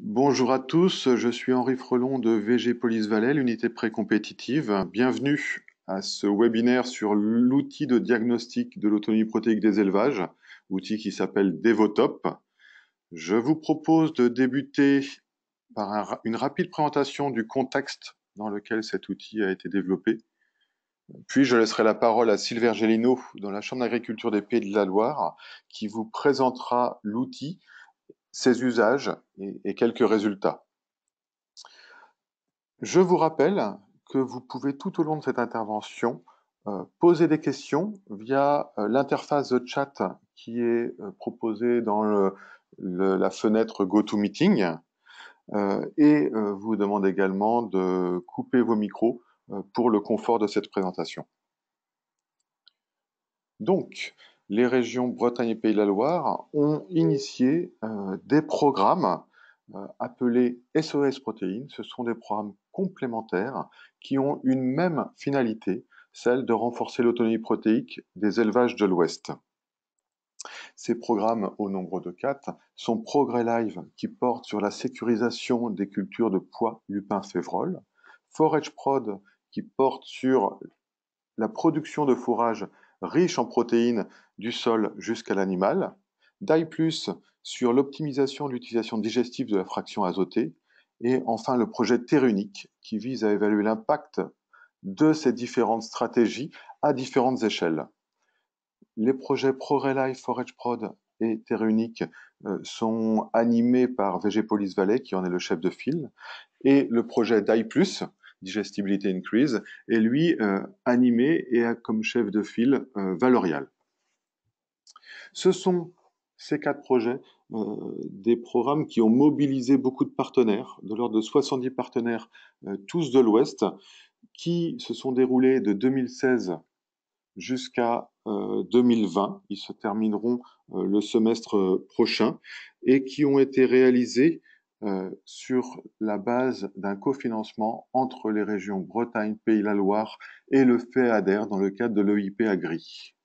Bonjour à tous, je suis Henri Frelon de VG Police Valais, l'unité précompétitive. Bienvenue à ce webinaire sur l'outil de diagnostic de l'autonomie protéique des élevages, outil qui s'appelle Devotop. Je vous propose de débuter par une rapide présentation du contexte dans lequel cet outil a été développé. Puis je laisserai la parole à Sylvain Gélineau dans la Chambre d'agriculture des Pays de la Loire qui vous présentera l'outil, ses usages et quelques résultats. Je vous rappelle que vous pouvez tout au long de cette intervention poser des questions via l'interface de chat qui est proposée dans la fenêtre GoToMeeting et vous demande également de couper vos micros pour le confort de cette présentation. Donc, les régions Bretagne et Pays de la Loire ont initié des programmes appelés SOS Protéines. Ce sont des programmes complémentaires qui ont une même finalité, celle de renforcer l'autonomie protéique des élevages de l'Ouest. Ces programmes, au nombre de 4, sont Progrès Live qui porte sur la sécurisation des cultures de pois, lupins, févroles, Forage Prod qui porte sur la production de fourrage riche en protéines du sol jusqu'à l'animal, DAI+, sur l'optimisation de l'utilisation digestive de la fraction azotée, et enfin le projet Terre Unique, qui vise à évaluer l'impact de ces différentes stratégies à différentes échelles. Les projets ProRelife, Forage Prod et Terre Unique sont animés par VG Police Valais, qui en est le chef de file, et le projet DAI+, Digestibility Increase, est lui animé et a comme chef de file Valorial. Ce sont ces 4 projets, des programmes qui ont mobilisé beaucoup de partenaires, de l'ordre de 70 partenaires, tous de l'Ouest, qui se sont déroulés de 2016 jusqu'à 2020. Ils se termineront le semestre prochain et qui ont été réalisés sur la base d'un cofinancement entre les régions Bretagne, Pays de la Loire et le FEADER dans le cadre de l'EIP Agri.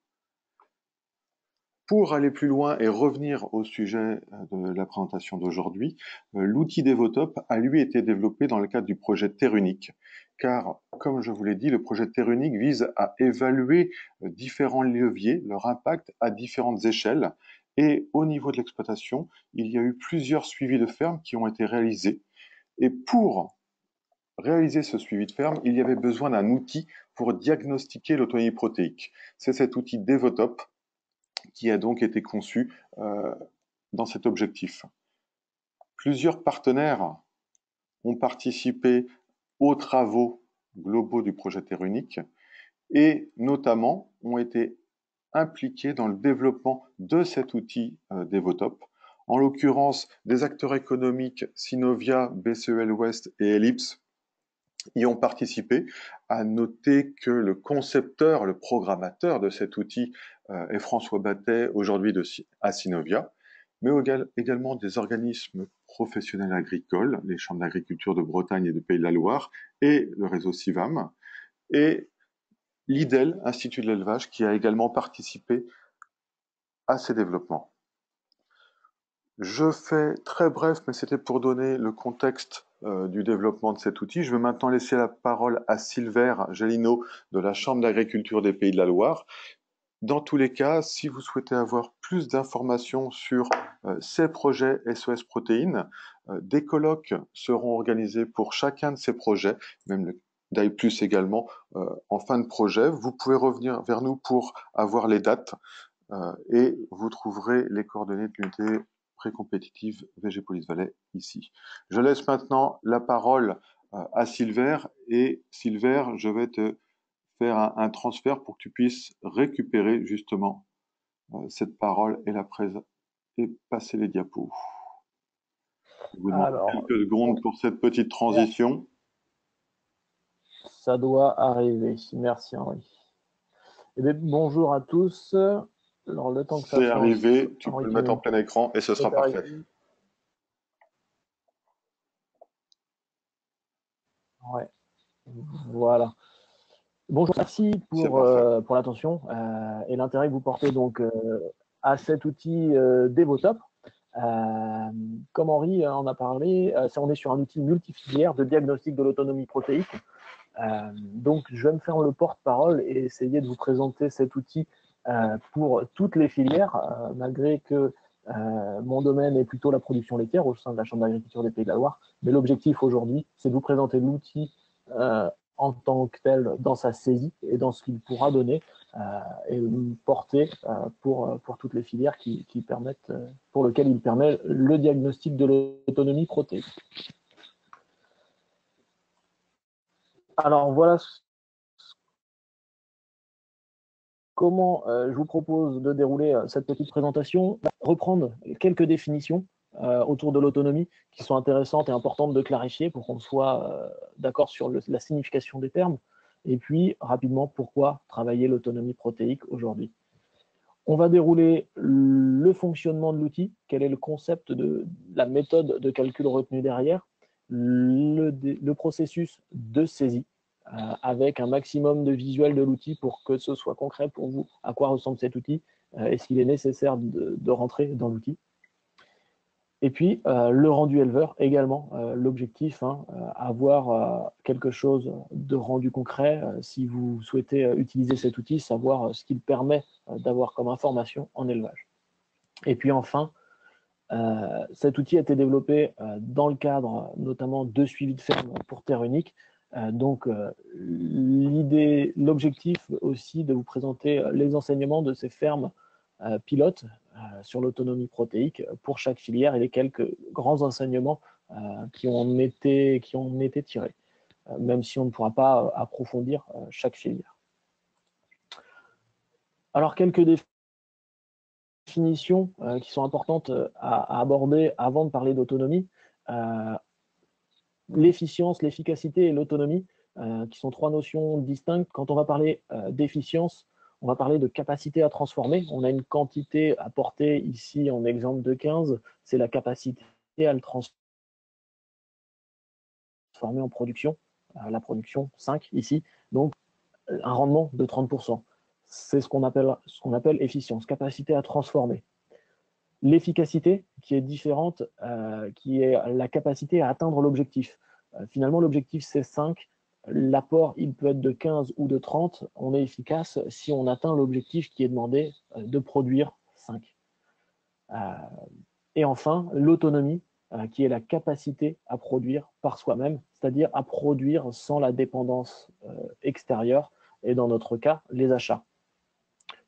Pour aller plus loin et revenir au sujet de la présentation d'aujourd'hui, l'outil Devotop a lui été développé dans le cadre du projet Terre Unique, car, comme je vous l'ai dit, le projet Terre Unique vise à évaluer différents leviers, leur impact à différentes échelles, et au niveau de l'exploitation, il y a eu plusieurs suivis de ferme qui ont été réalisés. Et pour réaliser ce suivi de ferme, il y avait besoin d'un outil pour diagnostiquer l'autonomie protéique. C'est cet outil Devotop qui a donc été conçu dans cet objectif. Plusieurs partenaires ont participé aux travaux globaux du projet Terre Unique et notamment ont été impliqués dans le développement de cet outil Devotop. En l'occurrence, des acteurs économiques Synovia, BCEL Ouest et Ellipse y ont participé. À noter que le concepteur, le programmateur de cet outil est François Battet, aujourd'hui à Synovia, mais également des organismes professionnels agricoles, les chambres d'agriculture de Bretagne et de Pays de la Loire, et le réseau CIVAM, et l'IDEL, Institut de l'élevage, qui a également participé à ces développements. Je fais très bref, mais c'était pour donner le contexte du développement de cet outil. Je vais maintenant laisser la parole à Sylvain Gélineau de la Chambre d'agriculture des Pays de la Loire. Dans tous les cas, si vous souhaitez avoir plus d'informations sur ces projets SOS Protéines, des colloques seront organisés pour chacun de ces projets, même le DAI+, également, en fin de projet. Vous pouvez revenir vers nous pour avoir les dates et vous trouverez les coordonnées de l'unité précompétitive VG Police Valais ici. Je laisse maintenant la parole à Sylvain, et Sylvain, je vais te faire un transfert pour que tu puisses récupérer justement cette parole et passer les diapos. Je vous demande quelques secondes pour cette petite transition. Ça doit arriver. Merci Henri. Eh bien, bonjour à tous. Alors, le temps que ça c'est arrivé, tu peux le mettre en plein écran et ce sera parfait. Ouais. Voilà. Bonjour, merci pour l'attention et l'intérêt que vous portez donc à cet outil Devotop. Comme Henri en a parlé, on est sur un outil multifilière de diagnostic de l'autonomie protéique. Donc, je vais me faire le porte-parole et essayer de vous présenter cet outil pour toutes les filières, malgré que mon domaine est plutôt la production laitière au sein de la Chambre d'agriculture des Pays de la Loire. Mais l'objectif aujourd'hui, c'est de vous présenter l'outil en tant que tel dans sa saisie et dans ce qu'il pourra donner et porter pour toutes les filières pour lesquelles il permet le diagnostic de l'autonomie protéique. Alors voilà comment je vous propose de dérouler cette petite présentation. Reprendre quelques définitions autour de l'autonomie qui sont intéressantes et importantes de clarifier pour qu'on soit d'accord sur la signification des termes. Et puis, rapidement, pourquoi travailler l'autonomie protéique aujourd'hui. On va dérouler le fonctionnement de l'outil, quel est le concept de la méthode de calcul retenue derrière, le processus de saisie, avec un maximum de visuels de l'outil pour que ce soit concret pour vous, à quoi ressemble cet outil, est-ce qu'il est nécessaire de rentrer dans l'outil. Et puis, le rendu éleveur également, l'objectif, avoir quelque chose de rendu concret, si vous souhaitez utiliser cet outil, savoir ce qu'il permet d'avoir comme information en élevage. Et puis enfin, cet outil a été développé dans le cadre notamment de suivi de ferme pour Terre Unique. Donc, l'objectif aussi de vous présenter les enseignements de ces fermes pilotes sur l'autonomie protéique pour chaque filière et les quelques grands enseignements qui ont été tirés, même si on ne pourra pas approfondir chaque filière. Alors, quelques définitions qui sont importantes à aborder avant de parler d'autonomie. L'efficience, l'efficacité et l'autonomie, qui sont trois notions distinctes. Quand on va parler d'efficience, on va parler de capacité à transformer. On a une quantité à porter ici en exemple de 15, c'est la capacité à le transformer en production, la production 5 ici, donc un rendement de 30%. C'est ce qu'on appelle efficience, capacité à transformer. L'efficacité qui est différente, qui est la capacité à atteindre l'objectif. Finalement, l'objectif c'est 5, l'apport il peut être de 15 ou de 30, on est efficace si on atteint l'objectif qui est demandé de produire 5. Et enfin, l'autonomie, qui est la capacité à produire par soi-même, c'est-à-dire à produire sans la dépendance extérieure, et dans notre cas, les achats.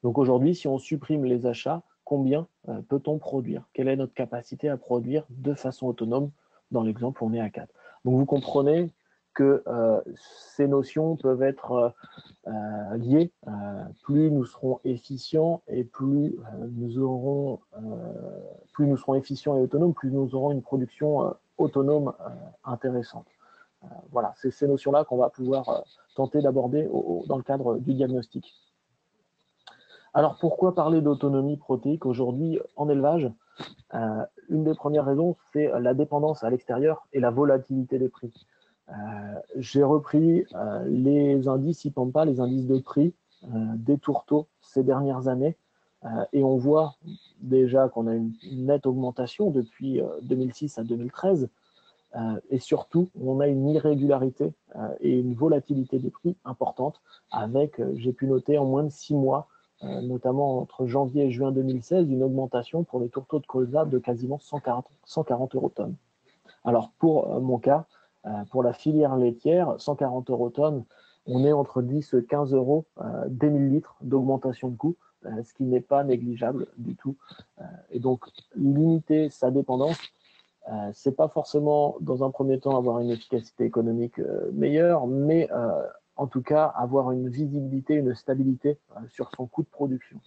Donc aujourd'hui, si on supprime les achats, combien peut-on produire? Quelle est notre capacité à produire de façon autonome? Dans l'exemple, on est à 4. Donc vous comprenez que ces notions peuvent être liées. Plus nous serons efficients et plus nous serons efficients et autonomes, plus nous aurons une production autonome intéressante. Voilà, c'est ces notions-là qu'on va pouvoir tenter d'aborder dans le cadre du diagnostic. Alors, pourquoi parler d'autonomie protéique aujourd'hui en élevage? Une des premières raisons, c'est la dépendance à l'extérieur et la volatilité des prix. J'ai repris les indices IPAMPA, les indices de prix des tourteaux ces dernières années, et on voit déjà qu'on a une nette augmentation depuis 2006 à 2013, et surtout, on a une irrégularité et une volatilité des prix importante, avec, j'ai pu noter en moins de 6 mois, notamment entre janvier et juin 2016, une augmentation pour les tourteaux de colza de quasiment 140 € tonne. Alors pour mon cas, pour la filière laitière, 140 € tonne, on est entre 10 et 15 € des 1000 litres d'augmentation de coût, ce qui n'est pas négligeable du tout. Et donc limiter sa dépendance, c'est pas forcément dans un premier temps avoir une efficacité économique meilleure, mais en tout cas, avoir une visibilité, une stabilité sur son coût de production.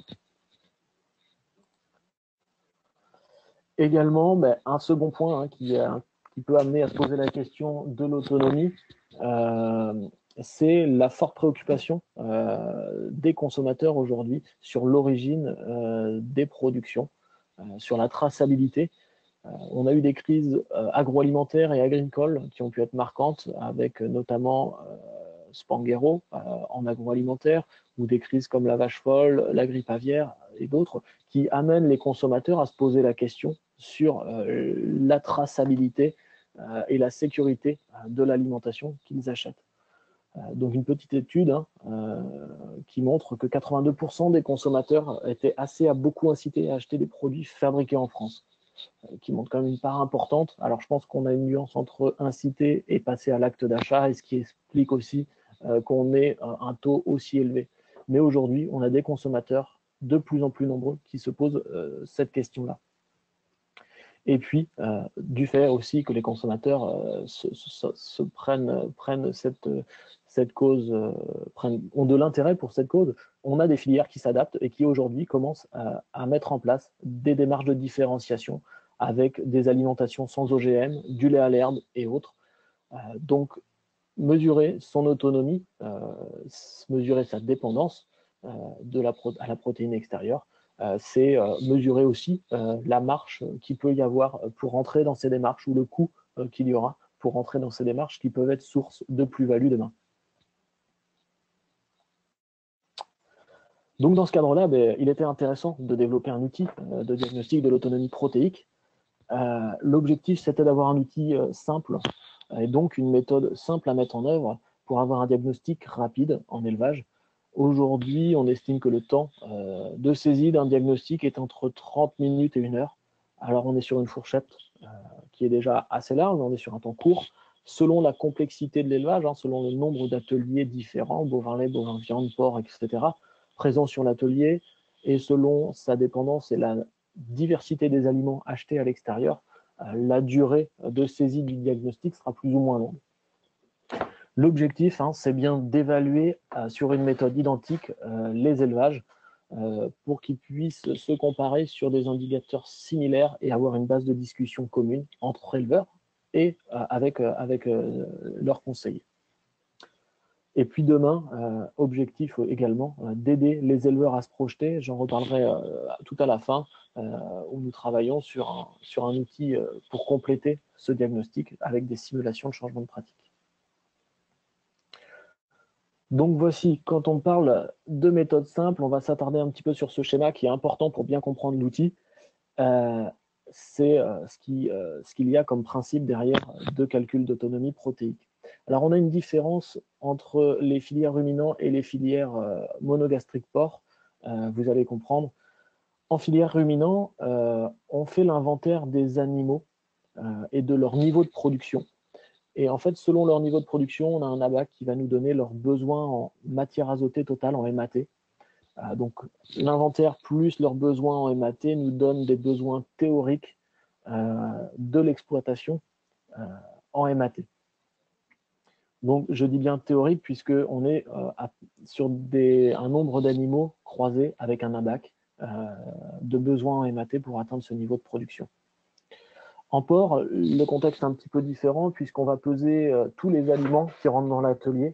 Également, un second point qui peut amener à se poser la question de l'autonomie, c'est la forte préoccupation des consommateurs aujourd'hui sur l'origine des productions, sur la traçabilité. On a eu des crises agroalimentaires et agricoles qui ont pu être marquantes, avec notamment Spanghero en agroalimentaire, ou des crises comme la vache folle, la grippe aviaire et d'autres, qui amènent les consommateurs à se poser la question sur la traçabilité et la sécurité de l'alimentation qu'ils achètent. Donc une petite étude qui montre que 82% des consommateurs étaient à beaucoup incités à acheter des produits fabriqués en France, qui montre quand même une part importante. Alors je pense qu'on a une nuance entre inciter et passer à l'acte d'achat, et ce qui explique aussi qu'on ait un taux aussi élevé. Mais aujourd'hui, on a des consommateurs de plus en plus nombreux qui se posent cette question-là. Et puis, du fait aussi que les consommateurs prennent cette cause, ont de l'intérêt pour cette cause, on a des filières qui s'adaptent et qui aujourd'hui commencent à mettre en place des démarches de différenciation avec des alimentations sans OGM, du lait à l'herbe et autres. Donc, mesurer son autonomie, mesurer sa dépendance à la protéine extérieure, c'est mesurer aussi la marche qu'il peut y avoir pour rentrer dans ces démarches, ou le coût qu'il y aura pour rentrer dans ces démarches qui peuvent être source de plus-value demain. Donc dans ce cadre-là, il était intéressant de développer un outil de diagnostic de l'autonomie protéique. L'objectif, c'était d'avoir un outil simple et donc une méthode simple à mettre en œuvre pour avoir un diagnostic rapide en élevage. Aujourd'hui, on estime que le temps de saisie d'un diagnostic est entre 30 minutes et 1 heure. Alors, on est sur une fourchette qui est déjà assez large, mais on est sur un temps court. Selon la complexité de l'élevage, selon le nombre d'ateliers différents, bovin lait, bovin viande, porc, etc., présents sur l'atelier, et selon sa dépendance et la diversité des aliments achetés à l'extérieur, la durée de saisie du diagnostic sera plus ou moins longue. L'objectif, c'est bien d'évaluer sur une méthode identique les élevages pour qu'ils puissent se comparer sur des indicateurs similaires et avoir une base de discussion commune entre éleveurs et avec leurs conseillers. Et puis demain, objectif également d'aider les éleveurs à se projeter. J'en reparlerai tout à la fin, où nous travaillons sur un outil pour compléter ce diagnostic avec des simulations de changement de pratique. Donc voici, quand on parle de méthode simple, on va s'attarder un petit peu sur ce schéma qui est important pour bien comprendre l'outil. C'est ce qu'il y a comme principe derrière de calcul d'autonomie protéique. Alors on a une différence entre les filières ruminants et les filières monogastriques porc. Vous allez comprendre. En filière ruminant, on fait l'inventaire des animaux et de leur niveau de production. Et en fait, selon leur niveau de production, on a un abac qui va nous donner leurs besoins en matière azotée totale, en MAT. Donc, l'inventaire plus leurs besoins en MAT nous donne des besoins théoriques de l'exploitation en MAT. Donc, je dis bien théorique puisqu'on est sur un nombre d'animaux croisés avec un abac de besoins en MAT pour atteindre ce niveau de production. En porc, le contexte est un petit peu différent puisqu'on va peser tous les aliments qui rentrent dans l'atelier.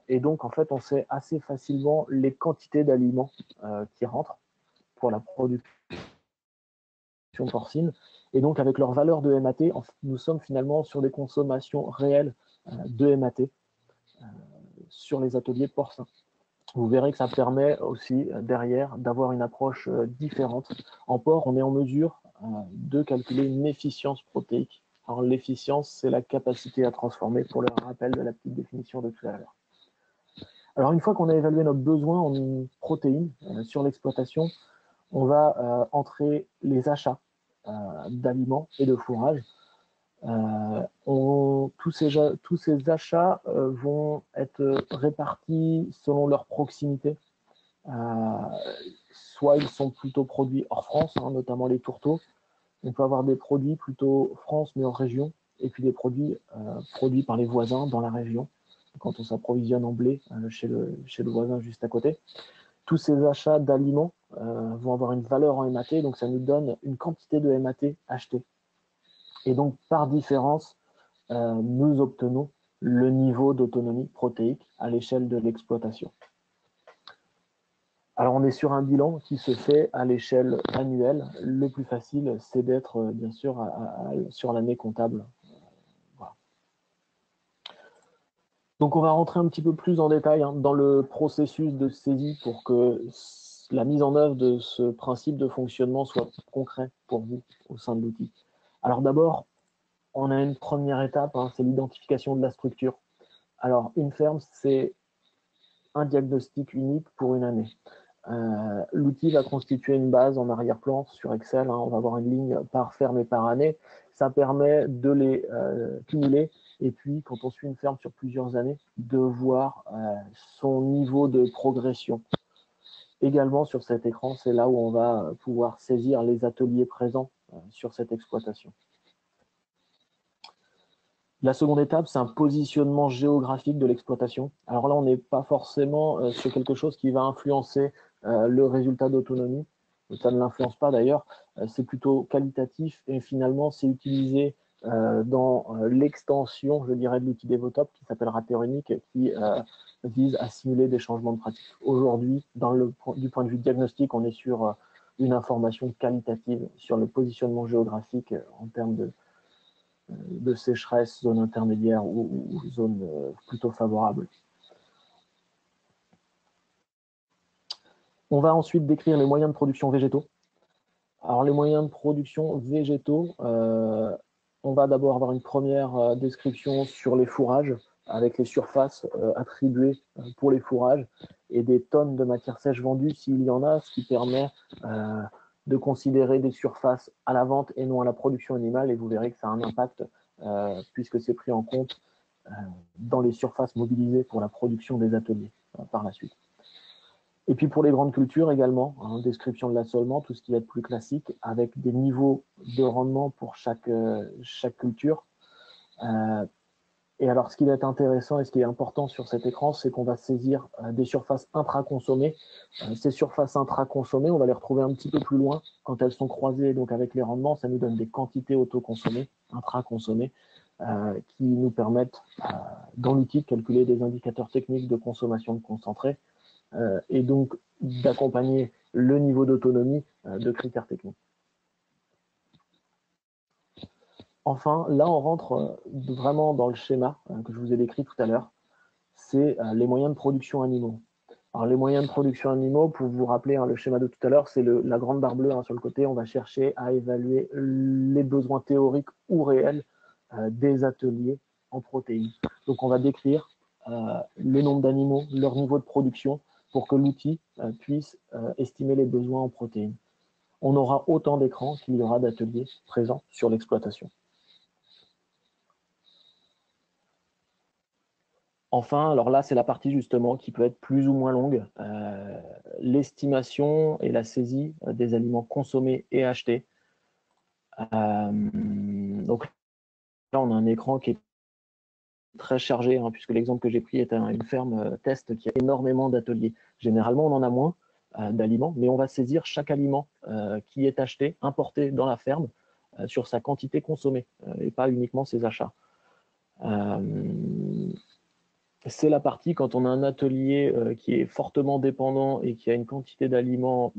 Et donc, en fait, on sait assez facilement les quantités d'aliments qui rentrent pour la production porcine. Et donc, avec leur valeur de MAT, nous sommes finalement sur des consommations réelles de MAT sur les ateliers porcins. Vous verrez que ça permet aussi derrière d'avoir une approche différente. En porc, on est en mesure de calculer une efficience protéique. Alors l'efficience, c'est la capacité à transformer, pour le rappel de la petite définition de tout à l'heure. Alors une fois qu'on a évalué notre besoin en protéines sur l'exploitation, on va entrer les achats d'aliments et de fourrage. Tous ces achats vont être répartis selon leur proximité. Soit ils sont plutôt produits hors France, notamment les tourteaux. On peut avoir des produits plutôt France mais hors région, et puis des produits produits par les voisins dans la région, quand on s'approvisionne en blé chez le voisin juste à côté. Tous ces achats d'aliments vont avoir une valeur en MAT, donc ça nous donne une quantité de MAT achetée. Et donc par différence, nous obtenons le niveau d'autonomie protéique à l'échelle de l'exploitation. Alors, on est sur un bilan qui se fait à l'échelle annuelle. Le plus facile, c'est d'être, bien sûr, sur l'année comptable. Voilà. Donc, on va rentrer un petit peu plus en détail dans le processus de saisie pour que la mise en œuvre de ce principe de fonctionnement soit concret pour vous au sein de l'outil. Alors d'abord, on a une première étape, hein, c'est l'identification de la structure. Alors, une ferme, c'est un diagnostic unique pour une année. L'outil va constituer une base en arrière-plan sur Excel. Hein, on va avoir une ligne par ferme et par année. Ça permet de les cumuler. Et puis, quand on suit une ferme sur plusieurs années, de voir son niveau de progression. Également, sur cet écran, c'est là où on va pouvoir saisir les ateliers présents sur cette exploitation. La seconde étape, c'est un positionnement géographique de l'exploitation. Alors là, on n'est pas forcément sur quelque chose qui va influencer le résultat d'autonomie. Ça ne l'influence pas d'ailleurs. C'est plutôt qualitatif et finalement, c'est utilisé dans l'extension, je dirais, de l'outil Devotop qui s'appellera Terunic, qui vise à simuler des changements de pratique. Aujourd'hui, du point de vue diagnostic, on est sur une information qualitative sur le positionnement géographique en termes de sécheresse, zone intermédiaire ou zone plutôt favorable. On va ensuite décrire les moyens de production végétaux. Alors les moyens de production végétaux, on va d'abord avoir une première description sur les fourrages, avec les surfaces attribuées pour les fourrages et des tonnes de matière sèche vendues s'il y en a, ce qui permet de considérer des surfaces à la vente et non à la production animale, et vous verrez que ça a un impact puisque c'est pris en compte dans les surfaces mobilisées pour la production des ateliers par la suite. Et puis pour les grandes cultures également, hein, description de l'assolement, tout ce qui va être plus classique, avec des niveaux de rendement pour chaque culture. Et alors ce qui va être intéressant et ce qui est important sur cet écran, c'est qu'on va saisir des surfaces intra-consommées. Ces surfaces intra-consommées, on va les retrouver un petit peu plus loin quand elles sont croisées donc avec les rendements, ça nous donne des quantités auto-consommées, intra-consommées, qui nous permettent dans l'outil de calculer des indicateurs techniques de consommation de concentré et donc d'accompagner le niveau d'autonomie de critères techniques. Enfin, là, on rentre vraiment dans le schéma que je vous ai décrit tout à l'heure. C'est les moyens de production animaux. Alors, les moyens de production animaux, pour vous rappeler le schéma de tout à l'heure, c'est la grande barre bleue sur le côté. On va chercher à évaluer les besoins théoriques ou réels des ateliers en protéines. Donc, on va décrire le nombre d'animaux, leur niveau de production, pour que l'outil puisse estimer les besoins en protéines. On aura autant d'écrans qu'il y aura d'ateliers présents sur l'exploitation. Enfin, alors là, c'est la partie justement qui peut être plus ou moins longue, l'estimation et la saisie des aliments consommés et achetés. Donc là, on a un écran qui est très chargé, puisque l'exemple que j'ai pris est une ferme test qui a énormément d'ateliers. Généralement, on en a moins d'aliments, mais on va saisir chaque aliment qui est acheté, importé dans la ferme, sur sa quantité consommée, et pas uniquement ses achats. C'est la partie quand on a un atelier qui est fortement dépendant et qui a une quantité d'aliments,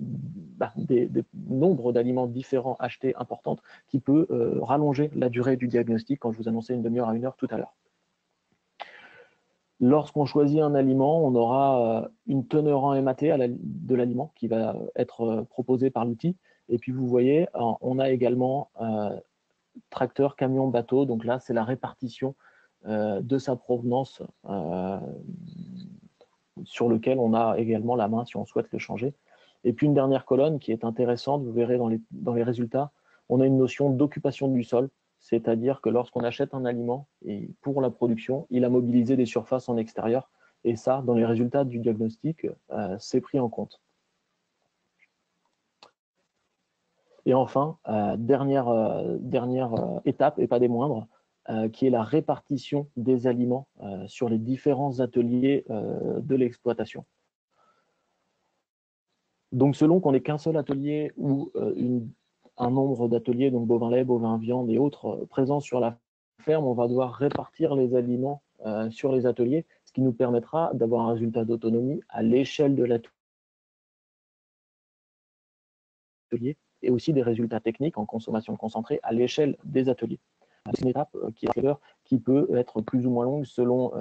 des nombres d'aliments différents achetés importantes, qui peut rallonger la durée du diagnostic quand je vous annonçais une demi-heure à 1 heure tout à l'heure. Lorsqu'on choisit un aliment, on aura une teneur en MAT de l'aliment qui va être proposée par l'outil. Et puis vous voyez, on a également tracteur, camion, bateau. Donc là, c'est la répartition de sa provenance sur lequel on a également la main si on souhaite le changer. Et puis une dernière colonne qui est intéressante, vous verrez dans les résultats, on a une notion d'occupation du sol, c'est-à-dire que lorsqu'on achète un aliment et pour la production, il a mobilisé des surfaces en extérieur. Et ça, dans les résultats du diagnostic, c'est pris en compte. Et enfin, dernière étape, et pas des moindres, qui est la répartition des aliments sur les différents ateliers de l'exploitation. Donc, selon qu'on n'ait qu'un seul atelier ou un nombre d'ateliers, donc bovin lait, bovin viande et autres, présents sur la ferme, on va devoir répartir les aliments sur les ateliers, ce qui nous permettra d'avoir un résultat d'autonomie à l'échelle de l'atelier et aussi des résultats techniques en consommation concentrée à l'échelle des ateliers. une étape qui peut être plus ou moins longue selon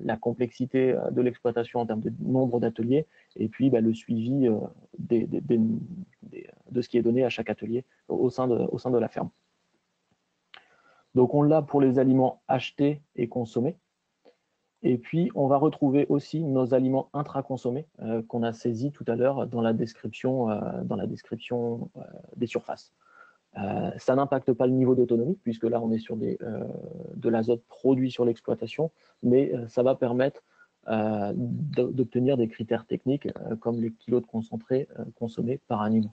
la complexité de l'exploitation en termes de nombre d'ateliers et puis le suivi de ce qui est donné à chaque atelier au sein de la ferme. Donc on l'a pour les aliments achetés et consommés. Et puis on va retrouver aussi nos aliments intra-consommés qu'on a saisis tout à l'heure dans la description des surfaces. Ça n'impacte pas le niveau d'autonomie, puisque là, on est sur de l'azote produit sur l'exploitation, mais ça va permettre d'obtenir des critères techniques comme les kilos de concentré consommés par animal.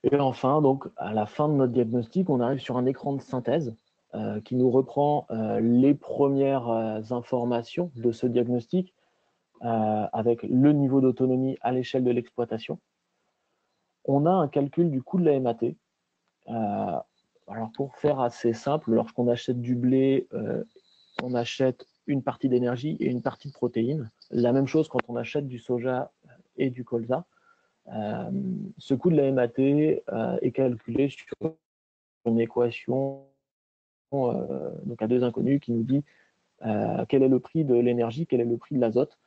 Et enfin, donc, à la fin de notre diagnostic, on arrive sur un écran de synthèse qui nous reprend les premières informations de ce diagnostic avec le niveau d'autonomie à l'échelle de l'exploitation. On a un calcul du coût de la MAT. Alors pour faire assez simple, lorsqu'on achète du blé, on achète une partie d'énergie et une partie de protéines. La même chose quand on achète du soja et du colza. Ce coût de la MAT est calculé sur une équation donc à deux inconnus qui nous dit quel est le prix de l'énergie, quel est le prix de l'azote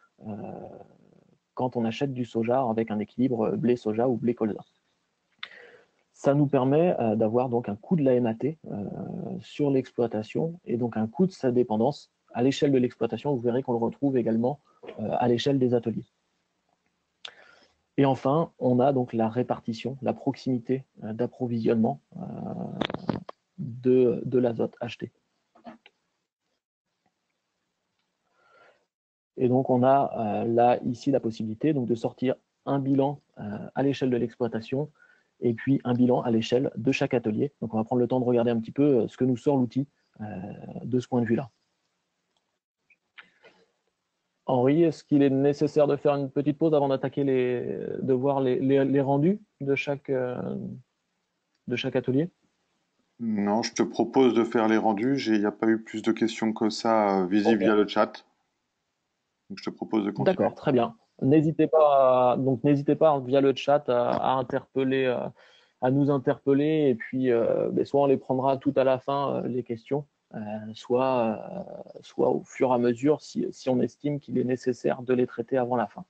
quand on achète du soja avec un équilibre blé-soja ou blé-colza. Ça nous permet d'avoir donc un coût de la MAT sur l'exploitation et donc un coût de sa dépendance à l'échelle de l'exploitation. Vous verrez qu'on le retrouve également à l'échelle des ateliers. Et enfin, on a donc la répartition, la proximité d'approvisionnement de l'azote acheté. Et donc, on a là, ici, la possibilité donc, de sortir un bilan à l'échelle de l'exploitation et puis un bilan à l'échelle de chaque atelier. Donc, on va prendre le temps de regarder un petit peu ce que nous sort l'outil de ce point de vue-là. Henri, est-ce qu'il est nécessaire de faire une petite pause avant d'attaquer de voir les rendus de chaque atelier? Non, je te propose de faire les rendus. Il n'y a pas eu plus de questions que ça visibles via le chat. Donc, je te propose de continuer. D'accord, très bien. N'hésitez pas, via le chat à nous interpeller et puis soit on les prendra tout à la fin les questions, soit au fur et à mesure si on estime qu'il est nécessaire de les traiter avant la fin.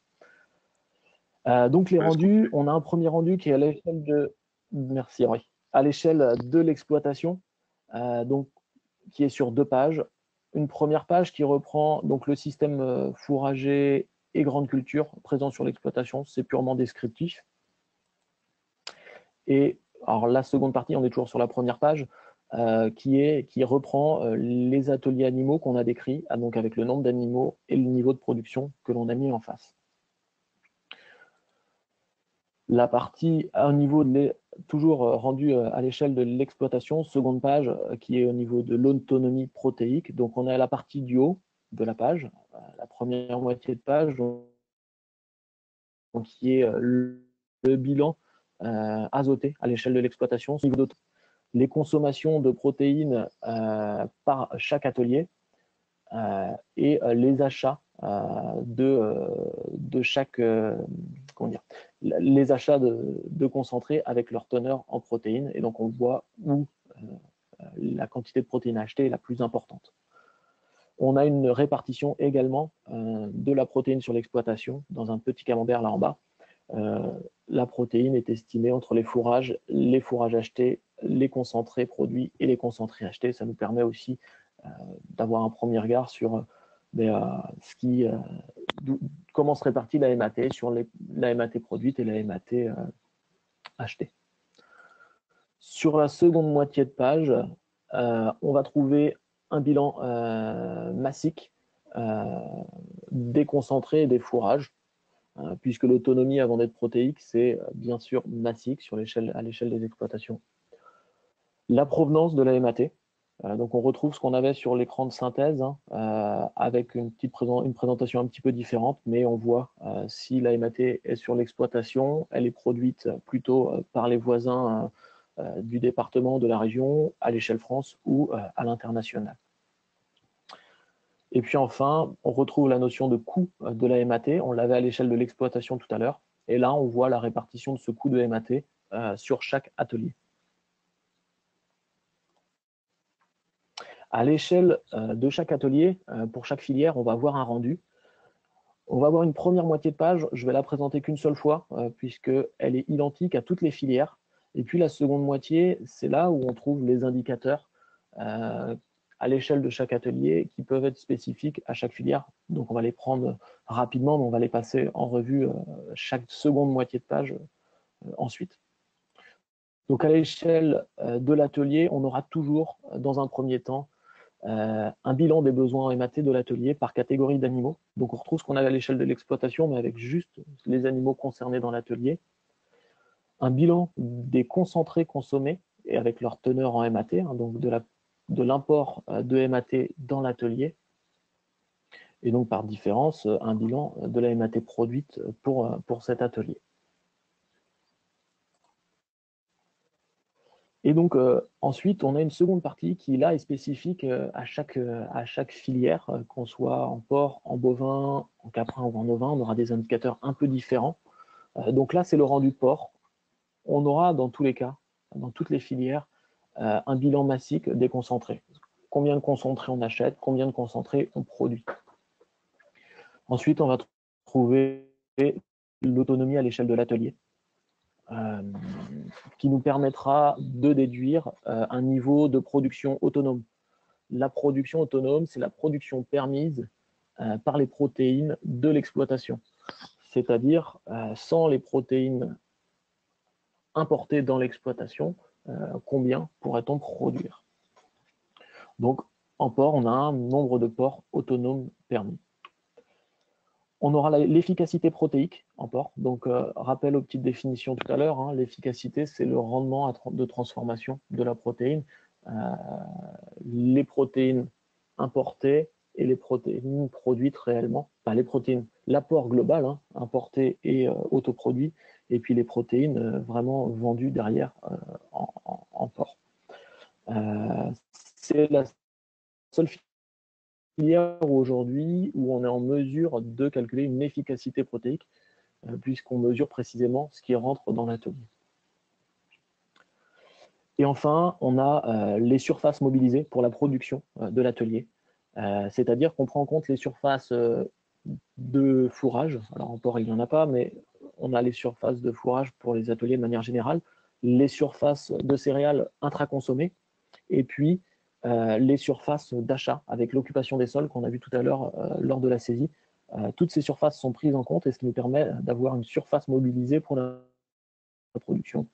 Donc les rendus, on a un premier rendu qui est à l'échelle de, merci Henri, à l'échelle de l'exploitation, donc qui est sur 2 pages. Une première page qui reprend donc le système fourrager et grande culture présent sur l'exploitation, c'est purement descriptif. Et alors la seconde partie, on est toujours sur la première page, qui reprend les ateliers animaux qu'on a décrits, donc avec le nombre d'animaux et le niveau de production que l'on a mis en face. La partie au niveau toujours rendue à l'échelle de l'exploitation, seconde page qui est au niveau de l'autonomie protéique. Donc on a la partie du haut de la page, la première moitié de page, donc qui est le bilan azoté à l'échelle de l'exploitation, les consommations de protéines par chaque atelier et les achats de chaque, comment dire, les achats de concentrés avec leur teneur en protéines. Et donc, on voit où la quantité de protéines achetées est la plus importante. On a une répartition également de la protéine sur l'exploitation dans un petit camembert là en bas. La protéine est estimée entre les fourrages achetés, les concentrés produits et les concentrés achetés. Ça nous permet aussi d'avoir un premier regard sur comment se répartit la MAT sur la MAT produite et la MAT achetée. Sur la seconde moitié de page, on va trouver un bilan massique des concentrés et des fourrages, puisque l'autonomie avant d'être protéique, c'est bien sûr massique à l'échelle des exploitations. La provenance de la MAT, donc on retrouve ce qu'on avait sur l'écran de synthèse, avec une présentation un petit peu différente, mais on voit si la MAT est sur l'exploitation, elle est produite plutôt par les voisins du département, de la région, à l'échelle France ou à l'international. Et puis enfin, on retrouve la notion de coût de la MAT, on l'avait à l'échelle de l'exploitation tout à l'heure, et là on voit la répartition de ce coût de MAT sur chaque atelier. À l'échelle de chaque atelier, pour chaque filière, on va avoir un rendu. On va avoir une première moitié de page, je vais la présenter qu'une seule fois, puisqu'elle est identique à toutes les filières. Et puis la seconde moitié, c'est là où on trouve les indicateurs à l'échelle de chaque atelier qui peuvent être spécifiques à chaque filière. Donc on va les prendre rapidement, mais on va les passer en revue chaque seconde moitié de page ensuite. Donc à l'échelle de l'atelier, on aura toujours, dans un premier temps, un bilan des besoins MAT de l'atelier par catégorie d'animaux. Donc on retrouve ce qu'on a à l'échelle de l'exploitation, mais avec juste les animaux concernés dans l'atelier. Un bilan des concentrés consommés et avec leur teneur en MAT, hein, donc de l'import de MAT dans l'atelier. Et donc par différence, un bilan de la MAT produite pour cet atelier. Et donc ensuite, on a une seconde partie qui là est spécifique à chaque filière, qu'on soit en porc, en bovin, en caprin ou en ovin. On aura des indicateurs un peu différents. Donc là, c'est le rendu porc. On aura dans tous les cas, dans toutes les filières, un bilan massique des concentrés. Combien de concentrés on achète, combien de concentrés on produit. Ensuite, on va trouver l'autonomie à l'échelle de l'atelier. Qui nous permettra de déduire un niveau de production autonome. La production autonome, c'est la production permise par les protéines de l'exploitation, c'est-à-dire sans les protéines importées dans l'exploitation, combien pourrait-on produire? Donc, en porc, on a un nombre de porcs autonomes permis. On aura l'efficacité protéique en porc. Donc, rappel aux petites définitions tout à l'heure, hein, l'efficacité, c'est le rendement de transformation de la protéine. Les protéines importées et les protéines produites réellement. Enfin, les protéines, l'apport global, hein, importé et autoproduit, et puis les protéines vraiment vendues derrière en porc. C'est la seule filière aujourd'hui où on est en mesure de calculer une efficacité protéique, puisqu'on mesure précisément ce qui rentre dans l'atelier. Et enfin, on a les surfaces mobilisées pour la production de l'atelier, c'est-à-dire qu'on prend en compte les surfaces de fourrage. Alors en porc, il n'y en a pas, mais on a les surfaces de fourrage pour les ateliers de manière générale, les surfaces de céréales intraconsommées, et puis les surfaces d'achat avec l'occupation des sols qu'on a vu tout à l'heure lors de la saisie. Toutes ces surfaces sont prises en compte et ce qui nous permet d'avoir une surface mobilisée pour la production.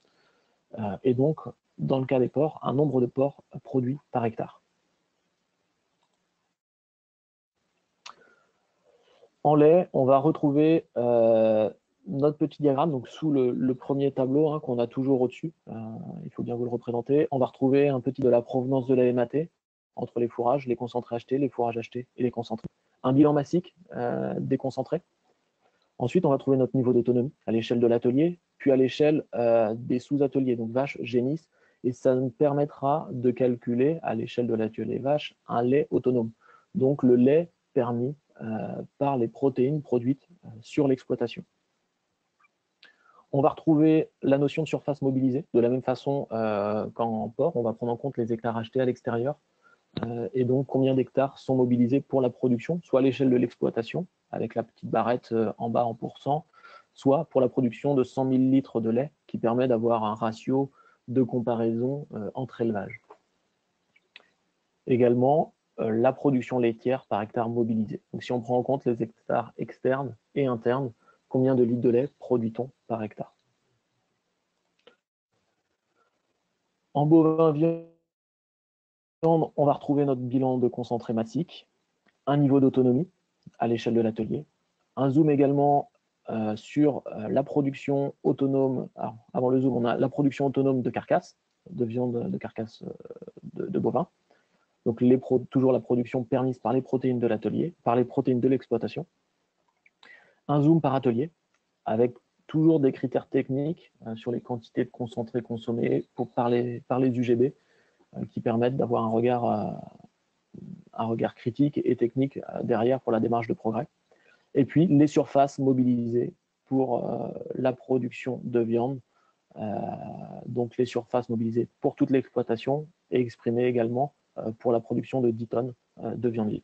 Et donc, dans le cas des porcs, un nombre de porcs produits par hectare. En lait, on va retrouver notre petit diagramme, donc sous le premier tableau hein, qu'on a toujours au-dessus. Il faut bien vous le représenter. On va retrouver un petit de la provenance de la MAT entre les fourrages, les concentrés achetés, les fourrages achetés et les concentrés. Un bilan massique des concentrés. Ensuite, on va trouver notre niveau d'autonomie à l'échelle de l'atelier, puis à l'échelle des sous-ateliers, donc vaches, génisses, et ça nous permettra de calculer à l'échelle de l'atelier vache un lait autonome. Donc le lait permis par les protéines produites sur l'exploitation. On va retrouver la notion de surface mobilisée. De la même façon qu'en porc, on va prendre en compte les hectares achetés à l'extérieur et donc combien d'hectares sont mobilisés pour la production, soit à l'échelle de l'exploitation, avec la petite barrette en bas en pourcent, soit pour la production de 100 000 litres de lait, qui permet d'avoir un ratio de comparaison entre élevages. Également, la production laitière par hectare mobilisé. Donc si on prend en compte les hectares externes et internes, combien de litres de lait produit-on par hectare? En bovin viande, on va retrouver notre bilan de concentré massique, un niveau d'autonomie à l'échelle de l'atelier, un zoom également sur la production autonome. Alors, avant le zoom, on a la production autonome de carcasses, de viande de carcasse de bovin. Donc toujours la production permise par les protéines de l'atelier, par les protéines de l'exploitation. Un zoom par atelier, avec toujours des critères techniques sur les quantités de concentrés consommés par les UGB, qui permettent d'avoir un regard critique et technique derrière pour la démarche de progrès. Et puis les surfaces mobilisées pour la production de viande, donc les surfaces mobilisées pour toute l'exploitation et exprimées également pour la production de 10 tonnes de viande vive.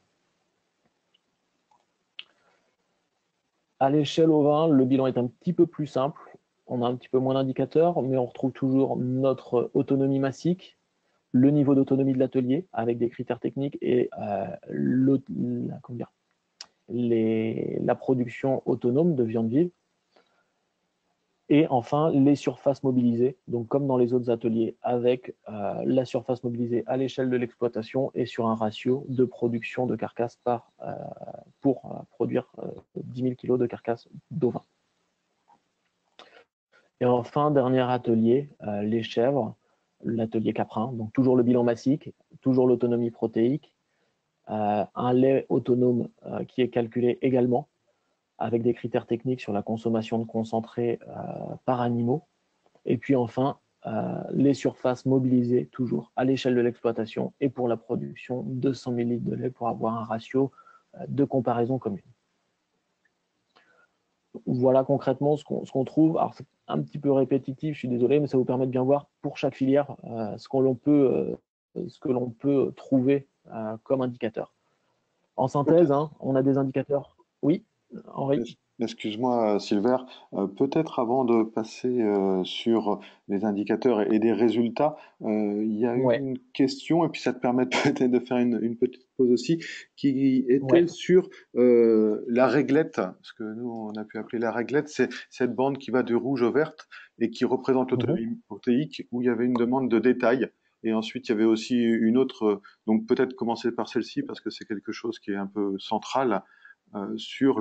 À l'échelle ovin, le bilan est un petit peu plus simple. On a un petit peu moins d'indicateurs, mais on retrouve toujours notre autonomie massique, le niveau d'autonomie de l'atelier avec des critères techniques et la production autonome de viande vive. Et enfin, les surfaces mobilisées, donc comme dans les autres ateliers, avec la surface mobilisée à l'échelle de l'exploitation et sur un ratio de production de carcasses pour produire 10 000 kg de carcasses d'ovin. Et enfin, dernier atelier, les chèvres, l'atelier caprin, donc toujours le bilan massique, toujours l'autonomie protéique, un lait autonome qui est calculé également, avec des critères techniques sur la consommation de concentré par animaux. Et puis enfin, les surfaces mobilisées toujours à l'échelle de l'exploitation et pour la production de 100 000 litres de lait pour avoir un ratio de comparaison commune. Voilà concrètement ce qu'on trouve. Alors c'est un petit peu répétitif, je suis désolé, mais ça vous permet de bien voir pour chaque filière ce que l'on peut trouver comme indicateur. En synthèse, on a des indicateurs. Oui, Henri? Excuse-moi, Silver. Peut-être avant de passer sur les indicateurs et des résultats, il y a Ouais. une question, et puis ça te permet peut-être de faire une petite pause aussi, qui était Ouais. sur la réglette, ce que nous on a pu appeler la réglette, c'est cette bande qui va du rouge au vert et qui représente l'autonomie protéique, où il y avait une demande de détail. Et ensuite, il y avait aussi une autre, donc peut-être commencer par celle-ci, parce que c'est quelque chose qui est un peu central sur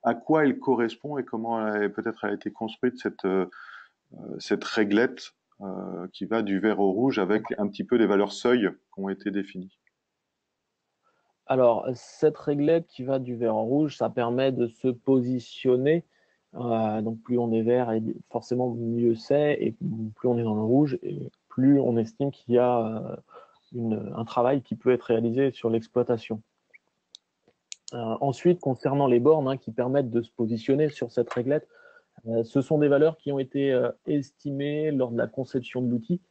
à quoi elle correspond et comment peut-être elle a été construite cette réglette qui va du vert au rouge avec un petit peu des valeurs seuil qui ont été définies. Alors, cette réglette qui va du vert au rouge, ça permet de se positionner. Donc, plus on est vert, et forcément mieux c'est, et plus on est dans le rouge, et plus on estime qu'il y a un travail qui peut être réalisé sur l'exploitation. Ensuite, concernant les bornes qui permettent de se positionner sur cette réglette, ce sont des valeurs qui ont été estimées lors de la conception de l'outil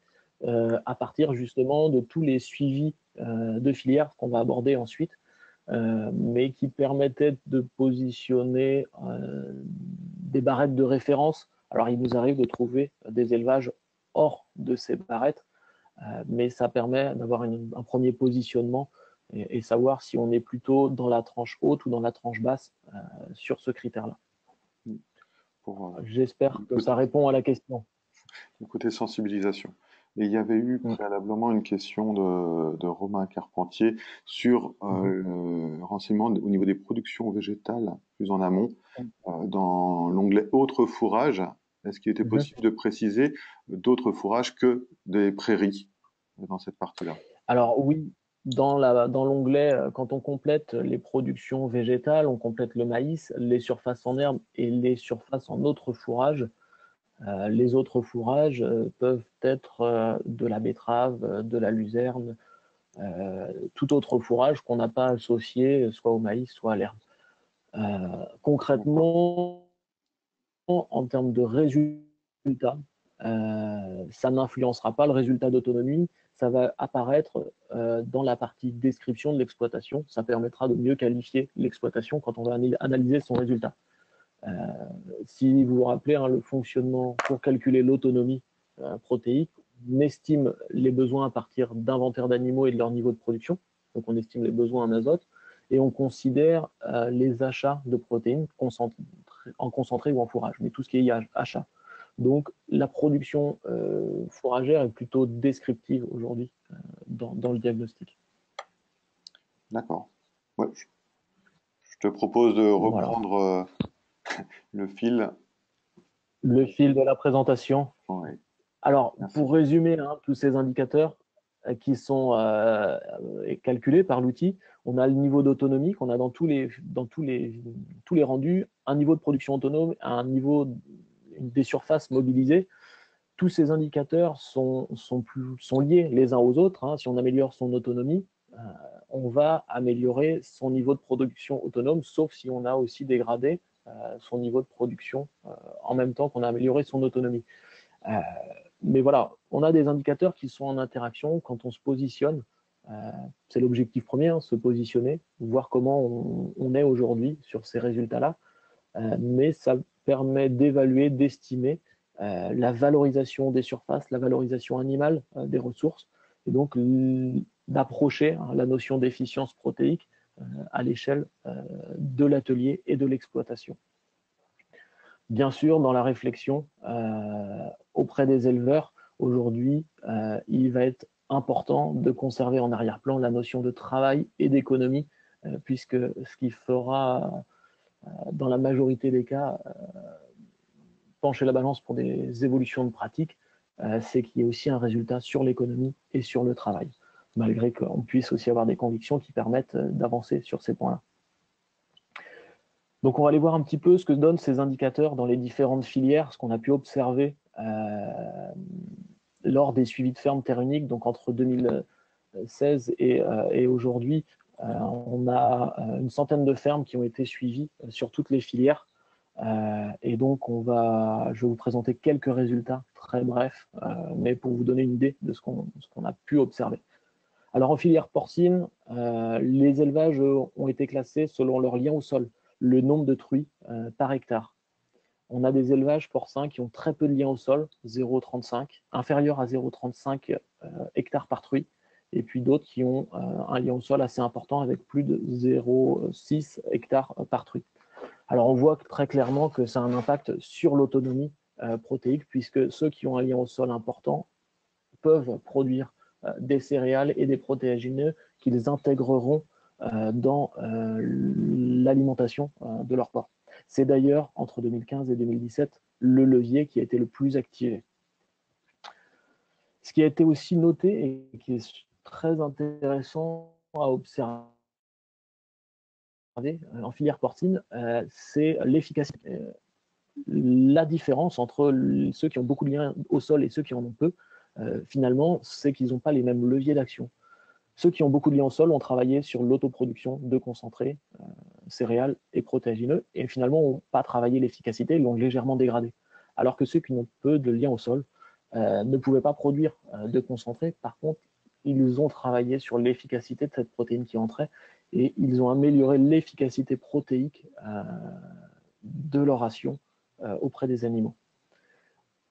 à partir justement de tous les suivis de filières qu'on va aborder ensuite, mais qui permettaient de positionner des barrettes de référence. Alors, il nous arrive de trouver des élevages hors de ces barrettes, mais ça permet d'avoir un premier positionnement et savoir si on est plutôt dans la tranche haute ou dans la tranche basse sur ce critère-là. J'espère que ça répond à la question. Le côté sensibilisation. Et il y avait eu préalablement une question de Romain Carpentier sur le renseignement au niveau des productions végétales plus en amont. Dans l'onglet Autres fourrages, est-ce qu'il était possible de préciser d'autres fourrages que des prairies dans cette partie-là? Alors oui, dans l'onglet, quand on complète les productions végétales, on complète le maïs, les surfaces en herbe et les surfaces en autres fourrages. Les autres fourrages peuvent être de la betterave, de la luzerne, tout autre fourrage qu'on n'a pas associé soit au maïs, soit à l'herbe. Concrètement, en termes de résultats, ça n'influencera pas le résultat d'autonomie. Ça va apparaître dans la partie description de l'exploitation. Ça permettra de mieux qualifier l'exploitation quand on va analyser son résultat. Si vous vous rappelez, le fonctionnement pour calculer l'autonomie protéique, on estime les besoins à partir d'inventaires d'animaux et de leur niveau de production. Donc, on estime les besoins en azote et on considère les achats de protéines en concentré ou en fourrage, mais tout ce qui est achat. Donc, la production fourragère est plutôt descriptive aujourd'hui dans le diagnostic. D'accord. Ouais, je te propose de reprendre le fil. Le fil de la présentation. Ouais. Alors, pour résumer tous ces indicateurs qui sont calculés par l'outil, on a le niveau d'autonomie qu'on a dans tous les rendus, un niveau de production autonome, un niveau des surfaces mobilisées. Tous ces indicateurs sont liés les uns aux autres. Si on améliore son autonomie, on va améliorer son niveau de production autonome, sauf si on a aussi dégradé son niveau de production en même temps qu'on a amélioré son autonomie. Mais voilà, on a des indicateurs qui sont en interaction quand on se positionne. C'est l'objectif premier, hein, se positionner, voir comment on est aujourd'hui sur ces résultats-là. Mais ça permet d'évaluer, d'estimer la valorisation des surfaces, la valorisation animale des ressources, et donc d'approcher la notion d'efficience protéique à l'échelle de l'atelier et de l'exploitation. Bien sûr, dans la réflexion auprès des éleveurs, aujourd'hui, il va être important de conserver en arrière-plan la notion de travail et d'économie, puisque ce qui fera, dans la majorité des cas, pencher la balance pour des évolutions de pratique, c'est qu'il y ait aussi un résultat sur l'économie et sur le travail, malgré qu'on puisse aussi avoir des convictions qui permettent d'avancer sur ces points-là. Donc on va aller voir un petit peu ce que donnent ces indicateurs dans les différentes filières, ce qu'on a pu observer lors des suivis de ferme terre unique, donc entre 2016 et aujourd'hui. On a une centaine de fermes qui ont été suivies sur toutes les filières. Et donc, je vais vous présenter quelques résultats très brefs, mais pour vous donner une idée de ce qu'on a pu observer. Alors, en filière porcine, les élevages ont été classés selon leur lien au sol, le nombre de truies par hectare. On a des élevages porcins qui ont très peu de lien au sol, 0,35, inférieur à 0,35 hectares par truie, et puis d'autres qui ont un lien au sol assez important avec plus de 0,6 hectares par truie. Alors on voit très clairement que ça a un impact sur l'autonomie protéique, puisque ceux qui ont un lien au sol important peuvent produire des céréales et des protéagineux qu'ils intégreront dans l'alimentation de leur porc. C'est d'ailleurs, entre 2015 et 2017, le levier qui a été le plus activé. Ce qui a été aussi noté et qui est très intéressant à observer en filière porcine, c'est l'efficacité. La différence entre ceux qui ont beaucoup de liens au sol et ceux qui en ont peu, finalement, c'est qu'ils n'ont pas les mêmes leviers d'action. Ceux qui ont beaucoup de liens au sol ont travaillé sur l'autoproduction de concentrés, céréales et protéagineux, et finalement n'ont pas travaillé l'efficacité, ils l'ont légèrement dégradé. Alors que ceux qui ont peu de liens au sol ne pouvaient pas produire de concentrés, par contre, ils ont travaillé sur l'efficacité de cette protéine qui entrait, et ils ont amélioré l'efficacité protéique de leur ration auprès des animaux.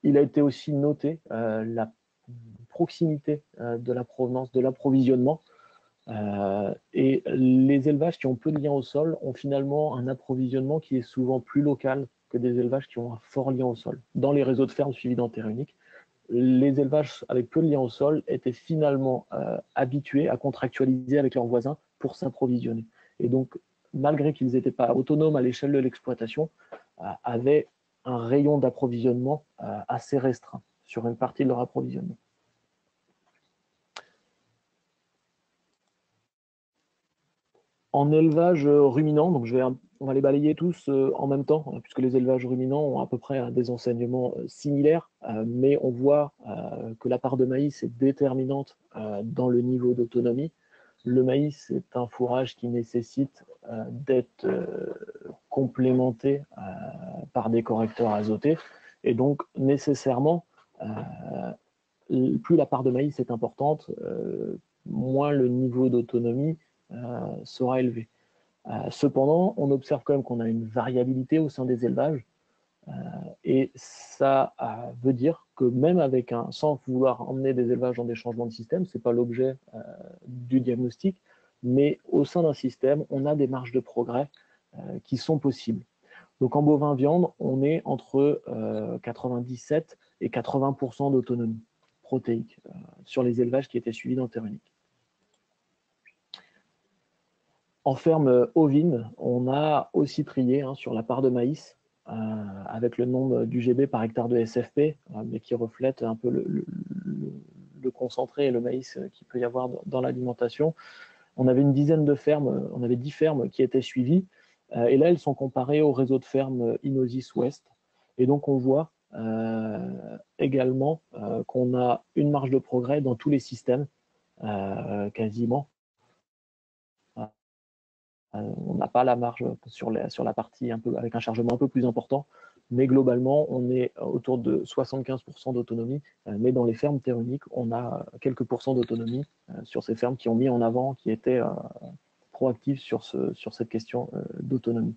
Il a été aussi noté la proximité de la provenance de l'approvisionnement, et les élevages qui ont peu de liens au sol ont finalement un approvisionnement qui est souvent plus local que des élevages qui ont un fort lien au sol. Dans les réseaux de fermes suivis dans terre unique, les élevages avec peu de liens au sol étaient finalement habitués à contractualiser avec leurs voisins pour s'approvisionner. Et donc, malgré qu'ils n'étaient pas autonomes à l'échelle de l'exploitation, avaient un rayon d'approvisionnement assez restreint sur une partie de leur approvisionnement. En élevage ruminant, donc on va les balayer tous en même temps, puisque les élevages ruminants ont à peu près des enseignements similaires, mais on voit que la part de maïs est déterminante dans le niveau d'autonomie. Le maïs est un fourrage qui nécessite d'être complémenté par des correcteurs azotés, et donc nécessairement, plus la part de maïs est importante, moins le niveau d'autonomie sera élevé. Cependant, on observe quand même qu'on a une variabilité au sein des élevages, et ça veut dire que même avec sans vouloir emmener des élevages dans des changements de système, ce n'est pas l'objet du diagnostic, mais au sein d'un système, on a des marges de progrès qui sont possibles. Donc en bovin viande, on est entre 97 et 80% d'autonomie protéique sur les élevages qui étaient suivis dans terre unique. En ferme ovine, on a aussi trié sur la part de maïs, avec le nombre d'UGB par hectare de SFP, mais qui reflète un peu le concentré et le maïs qu'il peut y avoir dans l'alimentation. On avait une dizaine de fermes, on avait 10 fermes qui étaient suivies, et là elles sont comparées au réseau de fermes Inosis Ouest. Et donc on voit également qu'on a une marge de progrès dans tous les systèmes, quasiment. On n'a pas la marge sur la partie un peu, avec un chargement un peu plus important, Mais globalement, on est autour de 75% d'autonomie. Mais dans les fermes theruniques, on a quelques pourcents d'autonomie sur ces fermes qui ont mis en avant, qui étaient proactives sur cette question d'autonomie.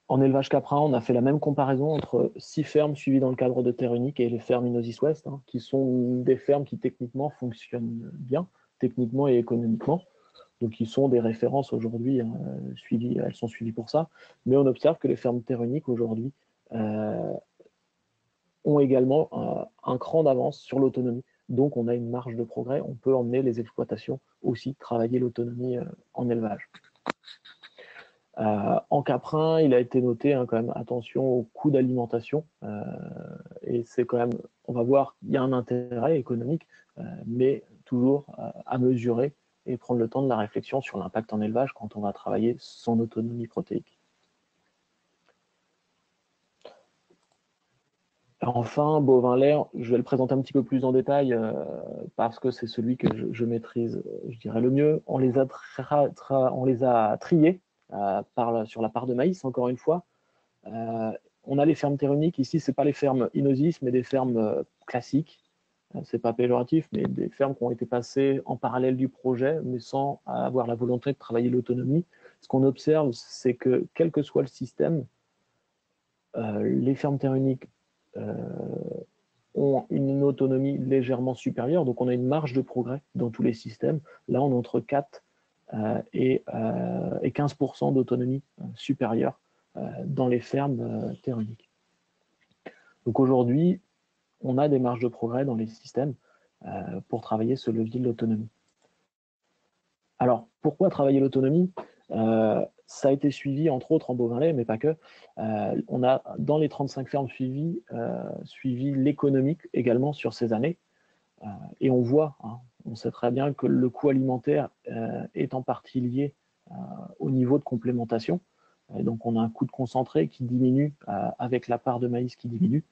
En élevage caprin, on a fait la même comparaison entre 6 fermes suivies dans le cadre de Terre Unique et les fermes Inosis West, qui sont des fermes qui techniquement fonctionnent bien, techniquement et économiquement. Donc, qui sont des références aujourd'hui, elles sont suivies pour ça. Mais on observe que les fermes Terre Unique aujourd'hui ont également un cran d'avance sur l'autonomie. Donc, on a une marge de progrès. On peut emmener les exploitations aussi travailler l'autonomie en élevage. En caprin, il a été noté quand même attention au coût d'alimentation. Et c'est quand même, on va voir, il y a un intérêt économique, mais toujours à mesurer et prendre le temps de la réflexion sur l'impact en élevage quand on va travailler son autonomie protéique. Enfin, bovin laire, je vais le présenter un petit peu plus en détail parce que c'est celui que je maîtrise, je dirais, le mieux. On les a triés sur la part de maïs, encore une fois. On a les fermes theruniques. Ici, ce n'est pas les fermes Inosis, mais des fermes classiques. C'est pas péjoratif, mais des fermes qui ont été passées en parallèle du projet, mais sans avoir la volonté de travailler l'autonomie. Ce qu'on observe, c'est que quel que soit le système, les fermes theruniques ont une autonomie légèrement supérieure, donc on a une marge de progrès dans tous les systèmes. Là, on est entre 4 et 15% d'autonomie supérieure dans les fermes theruniques. Donc aujourd'hui, on a des marges de progrès dans les systèmes pour travailler ce levier de l'autonomie. Alors, pourquoi travailler l'autonomie ça a été suivi, entre autres, en bovin lait, mais pas que. On a, dans les 35 fermes suivies, suivi l'économique également sur ces années. Et on voit, on sait très bien que le coût alimentaire est en partie lié au niveau de complémentation. Donc, on a un coût de concentré qui diminue avec la part de maïs qui diminue.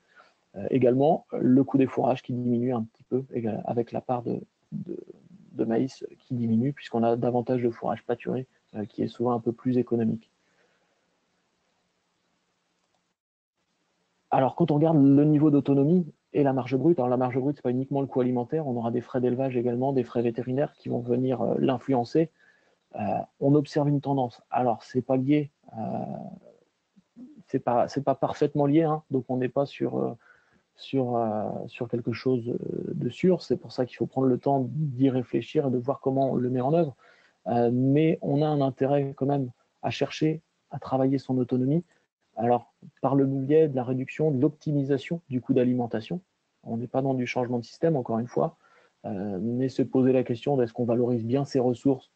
Également, le coût des fourrages qui diminue un petit peu avec la part de maïs qui diminue, puisqu'on a davantage de fourrage pâturé qui est souvent un peu plus économique. Alors, quand on regarde le niveau d'autonomie et la marge brute, alors la marge brute, ce n'est pas uniquement le coût alimentaire, on aura des frais d'élevage également, des frais vétérinaires qui vont venir l'influencer. On observe une tendance. Alors, ce n'est pas lié, c'est pas parfaitement lié, donc on n'est pas sur quelque chose de sûr. C'est pour ça qu'il faut prendre le temps d'y réfléchir et de voir comment on le met en œuvre. Mais on a un intérêt quand même à chercher à travailler son autonomie. Alors, par le biais de la réduction, de l'optimisation du coût d'alimentation. On n'est pas dans du changement de système, encore une fois, mais se poser la question d'est-ce qu'on valorise bien ses ressources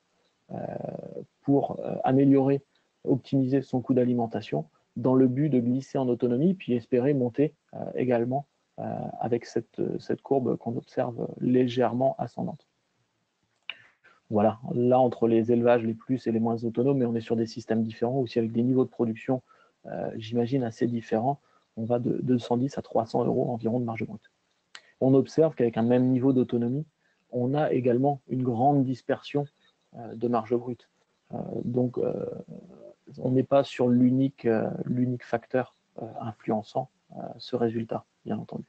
pour améliorer, optimiser son coût d'alimentation dans le but de glisser en autonomie, puis espérer monter également avec cette courbe qu'on observe légèrement ascendante. Voilà, là, entre les élevages les plus et les moins autonomes, mais on est sur des systèmes différents, aussi avec des niveaux de production, j'imagine, assez différents. On va de 210 à 300 € environ de marge brute. On observe qu'avec un même niveau d'autonomie, on a également une grande dispersion de marge brute. Donc, on n'est pas sur l'unique facteur influençant ce résultat, bien entendu.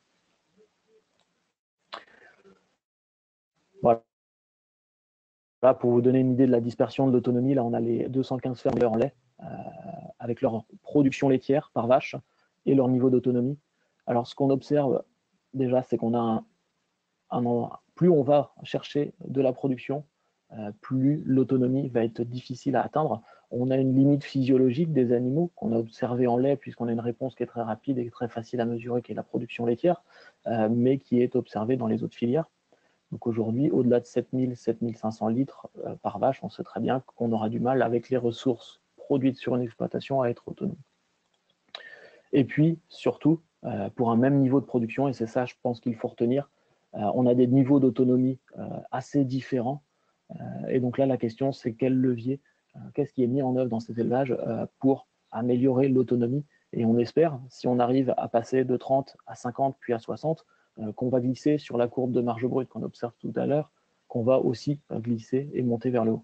Voilà. Là, pour vous donner une idée de la dispersion de l'autonomie, là, on a les 215 fermes en lait avec leur production laitière par vache et leur niveau d'autonomie. Alors, ce qu'on observe déjà, c'est qu'on a plus on va chercher de la production, plus l'autonomie va être difficile à atteindre. On a une limite physiologique des animaux qu'on a observé en lait, puisqu'on a une réponse qui est très rapide et très facile à mesurer, qui est la production laitière, mais qui est observée dans les autres filières. Donc aujourd'hui, au-delà de 7000, 7500 litres par vache, on sait très bien qu'on aura du mal avec les ressources produites sur une exploitation à être autonome. Et puis, surtout, pour un même niveau de production, et c'est ça, je pense qu'il faut retenir, on a des niveaux d'autonomie assez différents. Et donc là, la question, c'est quel levier, qu'est-ce qui est mis en œuvre dans ces élevages pour améliorer l'autonomie. Et on espère, si on arrive à passer de 30 à 50, puis à 60, qu'on va glisser sur la courbe de marge brute qu'on observe tout à l'heure, qu'on va aussi glisser et monter vers le haut.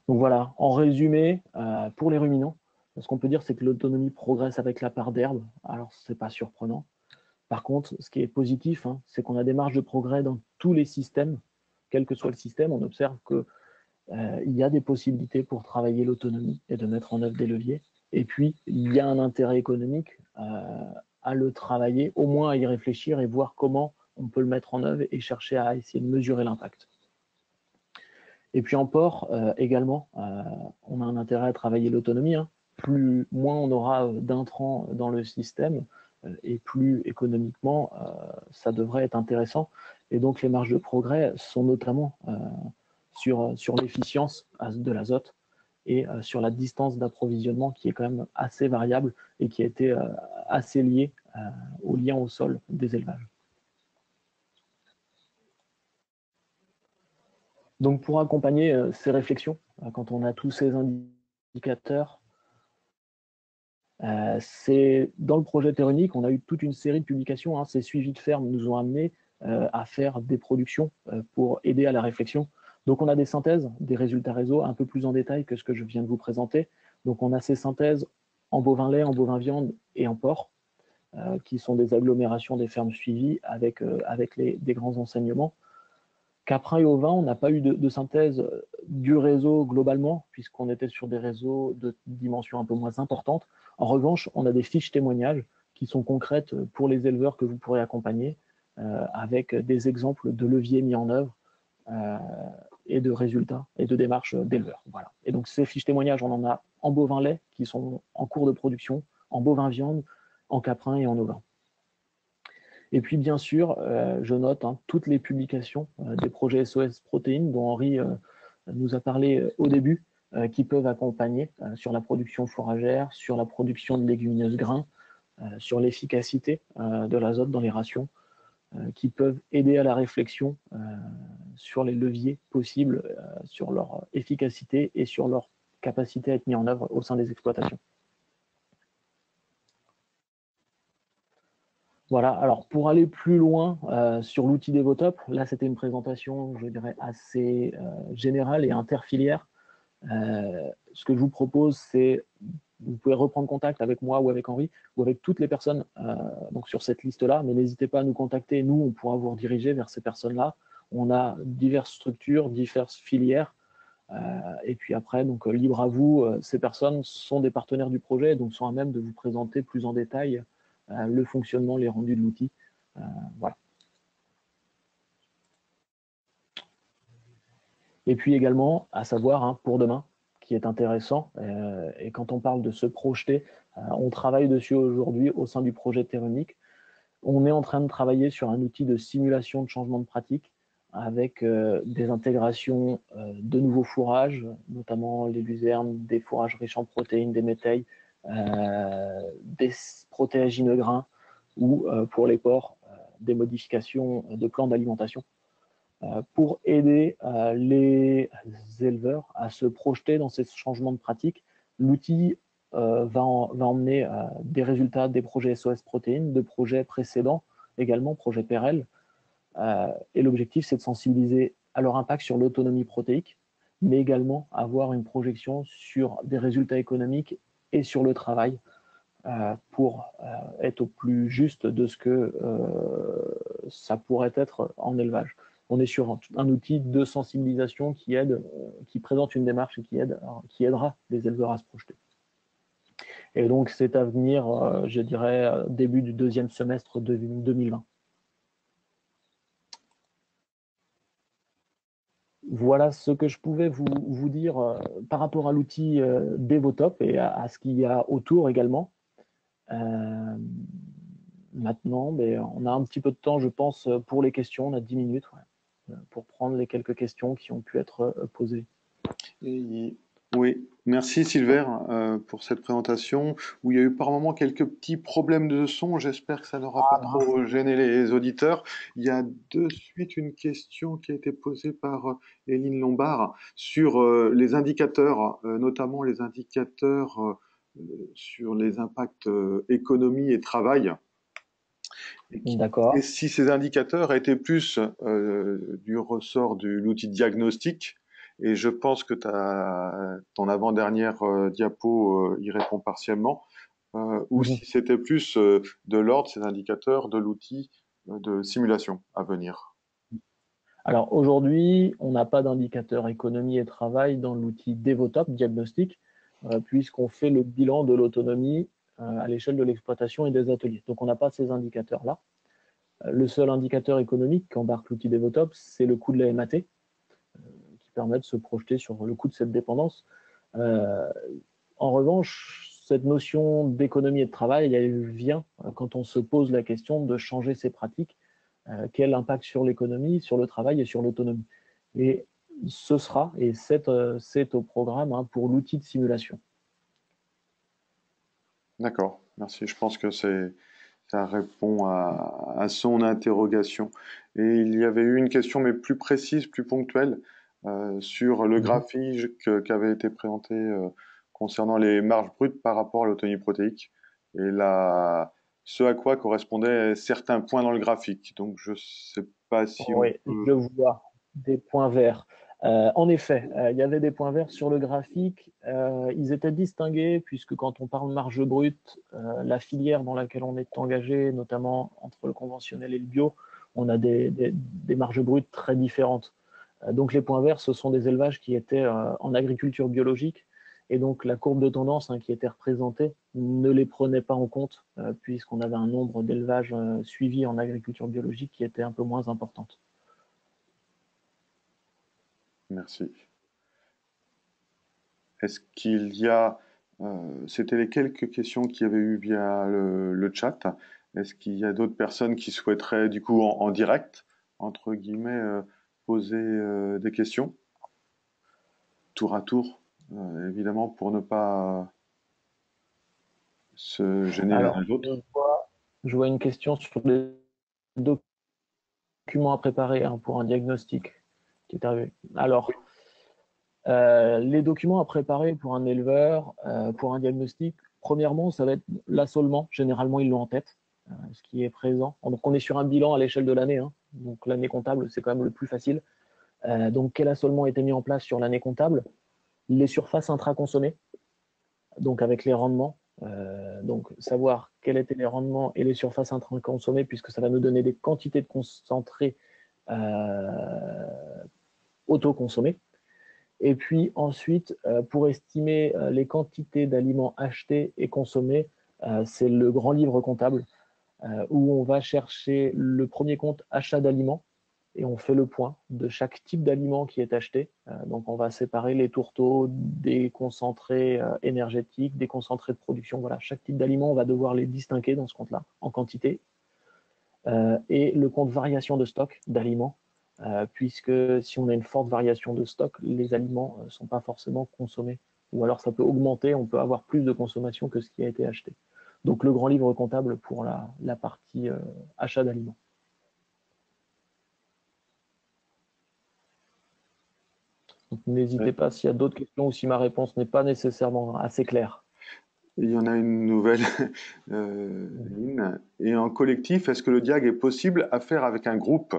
Donc voilà, en résumé, pour les ruminants, ce qu'on peut dire, c'est que l'autonomie progresse avec la part d'herbe. Alors, ce n'est pas surprenant. Par contre, ce qui est positif, hein, c'est qu'on a des marges de progrès dans tous les systèmes, quel que soit le système. On observe qu'il y a des possibilités pour travailler l'autonomie et de mettre en œuvre des leviers. Et puis, il y a un intérêt économique à le travailler, au moins à y réfléchir et voir comment on peut le mettre en œuvre et chercher à essayer de mesurer l'impact. Et puis en port, également, on a un intérêt à travailler l'autonomie. Hein. Moins on aura d'intrants dans le système, et plus économiquement, ça devrait être intéressant. Et donc les marges de progrès sont notamment sur l'efficience de l'azote et sur la distance d'approvisionnement qui est quand même assez variable et qui a été assez liée au lien au sol des élevages. Donc pour accompagner ces réflexions, quand on a tous ces indicateurs, c'est dans le projet Terrunique, on a eu toute une série de publications. Hein, ces suivis de ferme nous ont amenés à faire des productions pour aider à la réflexion. Donc on a des synthèses, des résultats réseau un peu plus en détail que ce que je viens de vous présenter. Donc on a ces synthèses en bovin lait, en bovin viande et en porc, qui sont des agglomérations des fermes suivies avec des grands enseignements. Caprin et ovin, on n'a pas eu de synthèse du réseau globalement, puisqu'on était sur des réseaux de dimensions un peu moins importantes. En revanche, on a des fiches témoignages qui sont concrètes pour les éleveurs que vous pourrez accompagner, avec des exemples de leviers mis en œuvre et de résultats et de démarches d'éleveurs. Voilà. Et donc ces fiches témoignages, on en a en bovin lait, qui sont en cours de production, en bovin viande, en caprin et en ovin. Et puis, bien sûr, je note toutes les publications des projets SOS Protéines dont Henri nous a parlé au début, qui peuvent accompagner sur la production fourragère, sur la production de légumineuses grains, sur l'efficacité de l'azote dans les rations, qui peuvent aider à la réflexion sur les leviers possibles, sur leur efficacité et sur leur capacité à être mis en œuvre au sein des exploitations. Voilà, alors pour aller plus loin sur l'outil Devotop, là c'était une présentation, je dirais, assez générale et interfilière. Ce que je vous propose, c'est, vous pouvez reprendre contact avec moi ou avec Henri, ou avec toutes les personnes donc sur cette liste-là, mais n'hésitez pas à nous contacter, nous on pourra vous rediriger vers ces personnes-là. On a diverses structures, diverses filières, et puis après, donc libre à vous, ces personnes sont des partenaires du projet, donc sont à même de vous présenter plus en détail le fonctionnement, les rendus de l'outil. Voilà. Et puis également, à savoir, pour demain, qui est intéressant, et quand on parle de se projeter, on travaille dessus aujourd'hui au sein du projet Terrunique. On est en train de travailler sur un outil de simulation de changement de pratique avec des intégrations de nouveaux fourrages, notamment les luzernes, des fourrages riches en protéines, des métailles, des protéagineux grains ou pour les porcs, des modifications de plans d'alimentation pour aider les éleveurs à se projeter dans ces changements de pratique. L'outil va emmener des résultats des projets SOS Protéines, de projets précédents, également projet PRL. Et l'objectif, c'est de sensibiliser à leur impact sur l'autonomie protéique, mais également avoir une projection sur des résultats économiques et sur le travail pour être au plus juste de ce que ça pourrait être en élevage. On est sur un outil de sensibilisation qui aide, qui présente une démarche et qui aidera les éleveurs à se projeter. Et donc, c'est à venir, je dirais, début du deuxième semestre de 2020. Voilà ce que je pouvais vous dire par rapport à l'outil Devotop et à ce qu'il y a autour également. Maintenant, on a un petit peu de temps, je pense, pour les questions. On a 10 minutes pour prendre les quelques questions qui ont pu être posées. Oui, merci Silver pour cette présentation où il y a eu par moments quelques petits problèmes de son. J'espère que ça n'aura pas trop gêné les auditeurs. Il y a de suite une question qui a été posée par Éline Lombard sur les indicateurs, notamment les indicateurs sur les impacts économie et travail. D'accord. Et si ces indicateurs étaient plus du ressort de l'outil diagnostic Et je pense que ton avant-dernière diapo y répond partiellement. Ou Mhm. si c'était plus de l'ordre, ces indicateurs, de l'outil de simulation à venir. Alors aujourd'hui, on n'a pas d'indicateur économie et travail dans l'outil Devotop diagnostic, puisqu'on fait le bilan de l'autonomie à l'échelle de l'exploitation et des ateliers. Donc on n'a pas ces indicateurs-là. Le seul indicateur économique qu'embarque l'outil Devotop, c'est le coût de la MAT, qui permet de se projeter sur le coût de cette dépendance. Euh, En revanche, cette notion d'économie et de travail, elle vient quand on se pose la question de changer ses pratiques. Quel impact sur l'économie, sur le travail et sur l'autonomie. Et ce sera, et c'est au programme hein, pour l'outil de simulation. D'accord, merci. Je pense que ça répond à son interrogation. Et il y avait eu une question, mais plus précise, plus ponctuelle, sur le Mhm. graphique qui avait été présenté concernant les marges brutes par rapport à l'autonomie protéique et ce à quoi correspondaient certains points dans le graphique. Donc, je sais pas si on Oui, peut. je vois des points verts. En effet, il y avait des points verts sur le graphique. Ils étaient distingués puisque quand on parle marge brute, la filière dans laquelle on est engagé, notamment entre le conventionnel et le bio, on a des marges brutes très différentes. Donc les points verts, ce sont des élevages qui étaient en agriculture biologique. Et donc la courbe de tendance qui était représentée ne les prenait pas en compte, puisqu'on avait un nombre d'élevages suivis en agriculture biologique qui était un peu moins importante. Merci. Est-ce qu'il y a, c'était les quelques questions qu'il y avait eu via le chat. Est-ce qu'il y a d'autres personnes qui souhaiteraient, du coup, en direct, entre guillemets, poser des questions, tour à tour, évidemment, pour ne pas se gêner les uns Alors, les autres. je vois une question sur les documents à préparer pour un diagnostic qui est arrivé. Alors, les documents à préparer pour un éleveur, pour un diagnostic, premièrement, ça va être l'assolement. Généralement, ils l'ont en tête, ce qui est présent. Donc, on est sur un bilan à l'échelle de l'année. Hein. Donc, l'année comptable, c'est quand même le plus facile. Donc, quel assolement a été mis en place sur l'année comptable? Les surfaces intra-consommées, donc avec les rendements. Donc, savoir quels étaient les rendements et les surfaces intra-consommées, puisque ça va nous donner des quantités de concentrés auto-consommés. Et puis ensuite, pour estimer les quantités d'aliments achetés et consommés, c'est le grand livre comptable où on va chercher le premier compte achat d'aliments et on fait le point de chaque type d'aliment qui est acheté. Donc on va séparer les tourteaux des concentrés énergétiques, des concentrés de production. Voilà, chaque type d'aliment, on va devoir les distinguer dans ce compte-là en quantité. Et le compte variation de stock d'aliments, puisque si on a une forte variation de stock, les aliments ne sont pas forcément consommés. Ou alors ça peut augmenter, on peut avoir plus de consommation que ce qui a été acheté. Donc le grand livre comptable pour la partie achat d'aliments. Ouais. N'hésitez pas s'il y a d'autres questions ou si ma réponse n'est pas nécessairement assez claire. Il y en a une nouvelle, Et en collectif, est-ce que le diag est possible à faire avec un groupe?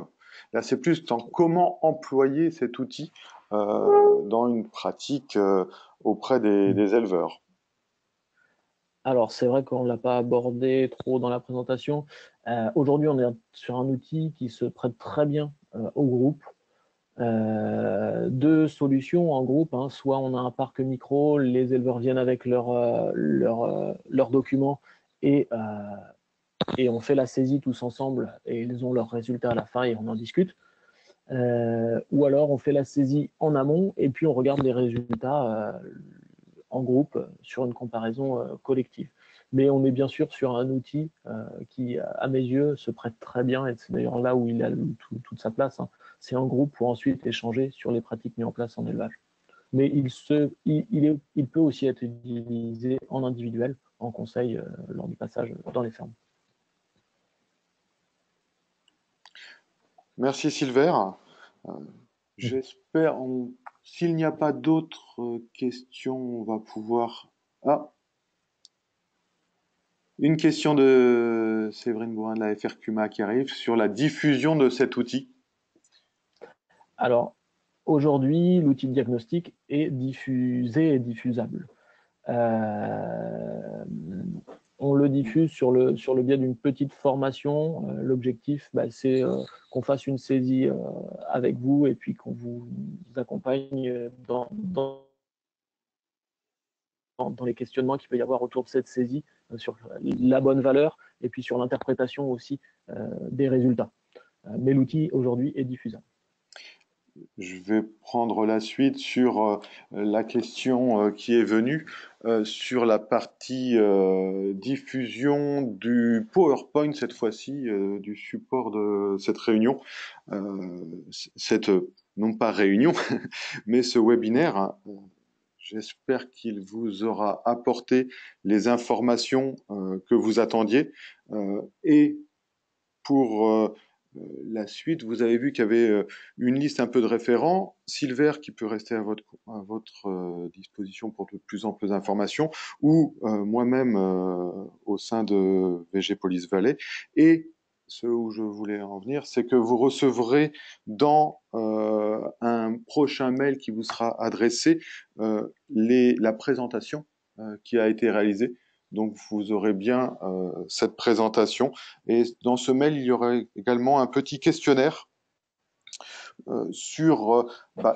Là, c'est plus dans comment employer cet outil dans une pratique auprès des éleveurs. Alors, c'est vrai qu'on ne l'a pas abordé trop dans la présentation. Aujourd'hui, on est sur un outil qui se prête très bien au groupe. Deux solutions en groupe. Hein. Soit on a un parc micro, les éleveurs viennent avec leurs documents et, euh, et on fait la saisie tous ensemble et ils ont leurs résultats à la fin et on en discute. Ou alors on fait la saisie en amont et puis on regarde les résultats en groupe sur une comparaison collective. Mais on est bien sûr sur un outil qui, à mes yeux, se prête très bien, et c'est d'ailleurs là où il a toute sa place. Hein. C'est en groupe pour ensuite échanger sur les pratiques mises en place en élevage. Mais il peut aussi être utilisé en individuel, en conseil, lors du passage dans les fermes. Merci Silver. Euh, J'espère, s'il n'y a pas d'autres questions, on va pouvoir. Ah, une question de Séverine Bourrin de la FRQMA qui arrive sur la diffusion de cet outil. Alors, aujourd'hui, l'outil de diagnostic est diffusé et diffusable. On le diffuse sur le biais d'une petite formation. L'objectif, c'est qu'on fasse une saisie avec vous et puis qu'on vous accompagne dans les questionnements qu'il peut y avoir autour de cette saisie, sur la bonne valeur et puis sur l'interprétation aussi des résultats. Mais l'outil aujourd'hui est diffusable. Je vais prendre la suite sur la question qui est venue sur la partie diffusion du PowerPoint cette fois-ci, du support de cette réunion, cette non pas réunion, mais ce webinaire. Hein. J'espère qu'il vous aura apporté les informations que vous attendiez et pour la suite, vous avez vu qu'il y avait une liste un peu de référents. Silver qui peut rester à votre disposition pour de plus amples informations, ou moi-même au sein de VG Police Valley. Et ce où je voulais en venir, c'est que vous recevrez dans un prochain mail qui vous sera adressé la présentation qui a été réalisée. Donc vous aurez bien cette présentation. Et dans ce mail, il y aura également un petit questionnaire sur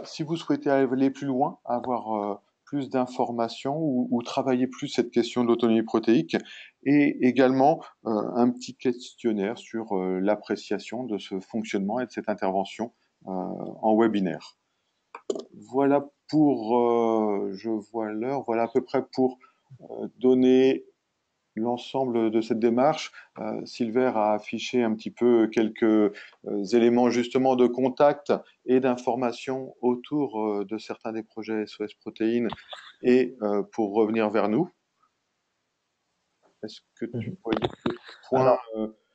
si vous souhaitez aller plus loin, avoir plus d'informations ou travailler plus cette question de l'autonomie protéique, et également un petit questionnaire sur l'appréciation de ce fonctionnement et de cette intervention en webinaire. Voilà pour, je vois l'heure, voilà à peu près pour donner l'ensemble de cette démarche. Silver a affiché un petit peu quelques éléments justement de contact et d'information autour de certains des projets SOS Protéines et pour revenir vers nous. Est-ce que tu voyais d'autres points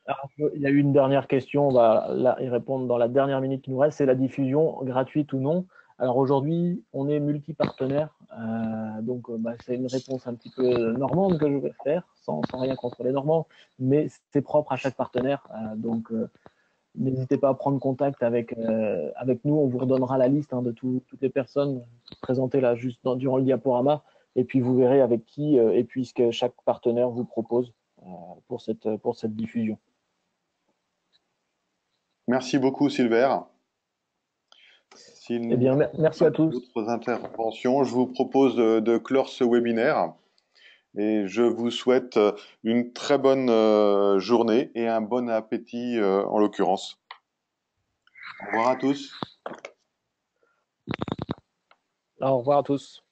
Alors, il y a eu une dernière question, on va y répondre dans la dernière minute qui nous reste, c'est la diffusion gratuite ou non. Alors aujourd'hui, on est multi-partenaire, donc c'est une réponse un petit peu normande que je vais faire, sans rien contre les Normands, mais c'est propre à chaque partenaire. Donc n'hésitez pas à prendre contact avec nous, on vous redonnera la liste de toutes les personnes présentées là juste durant le diaporama, et puis vous verrez avec qui et puis ce que chaque partenaire vous propose pour cette diffusion. Merci beaucoup, Silver. Eh bien, merci à tous. D'autres interventions, je vous propose de clore ce webinaire et je vous souhaite une très bonne journée et un bon appétit en l'occurrence. Au revoir à tous. Au revoir à tous.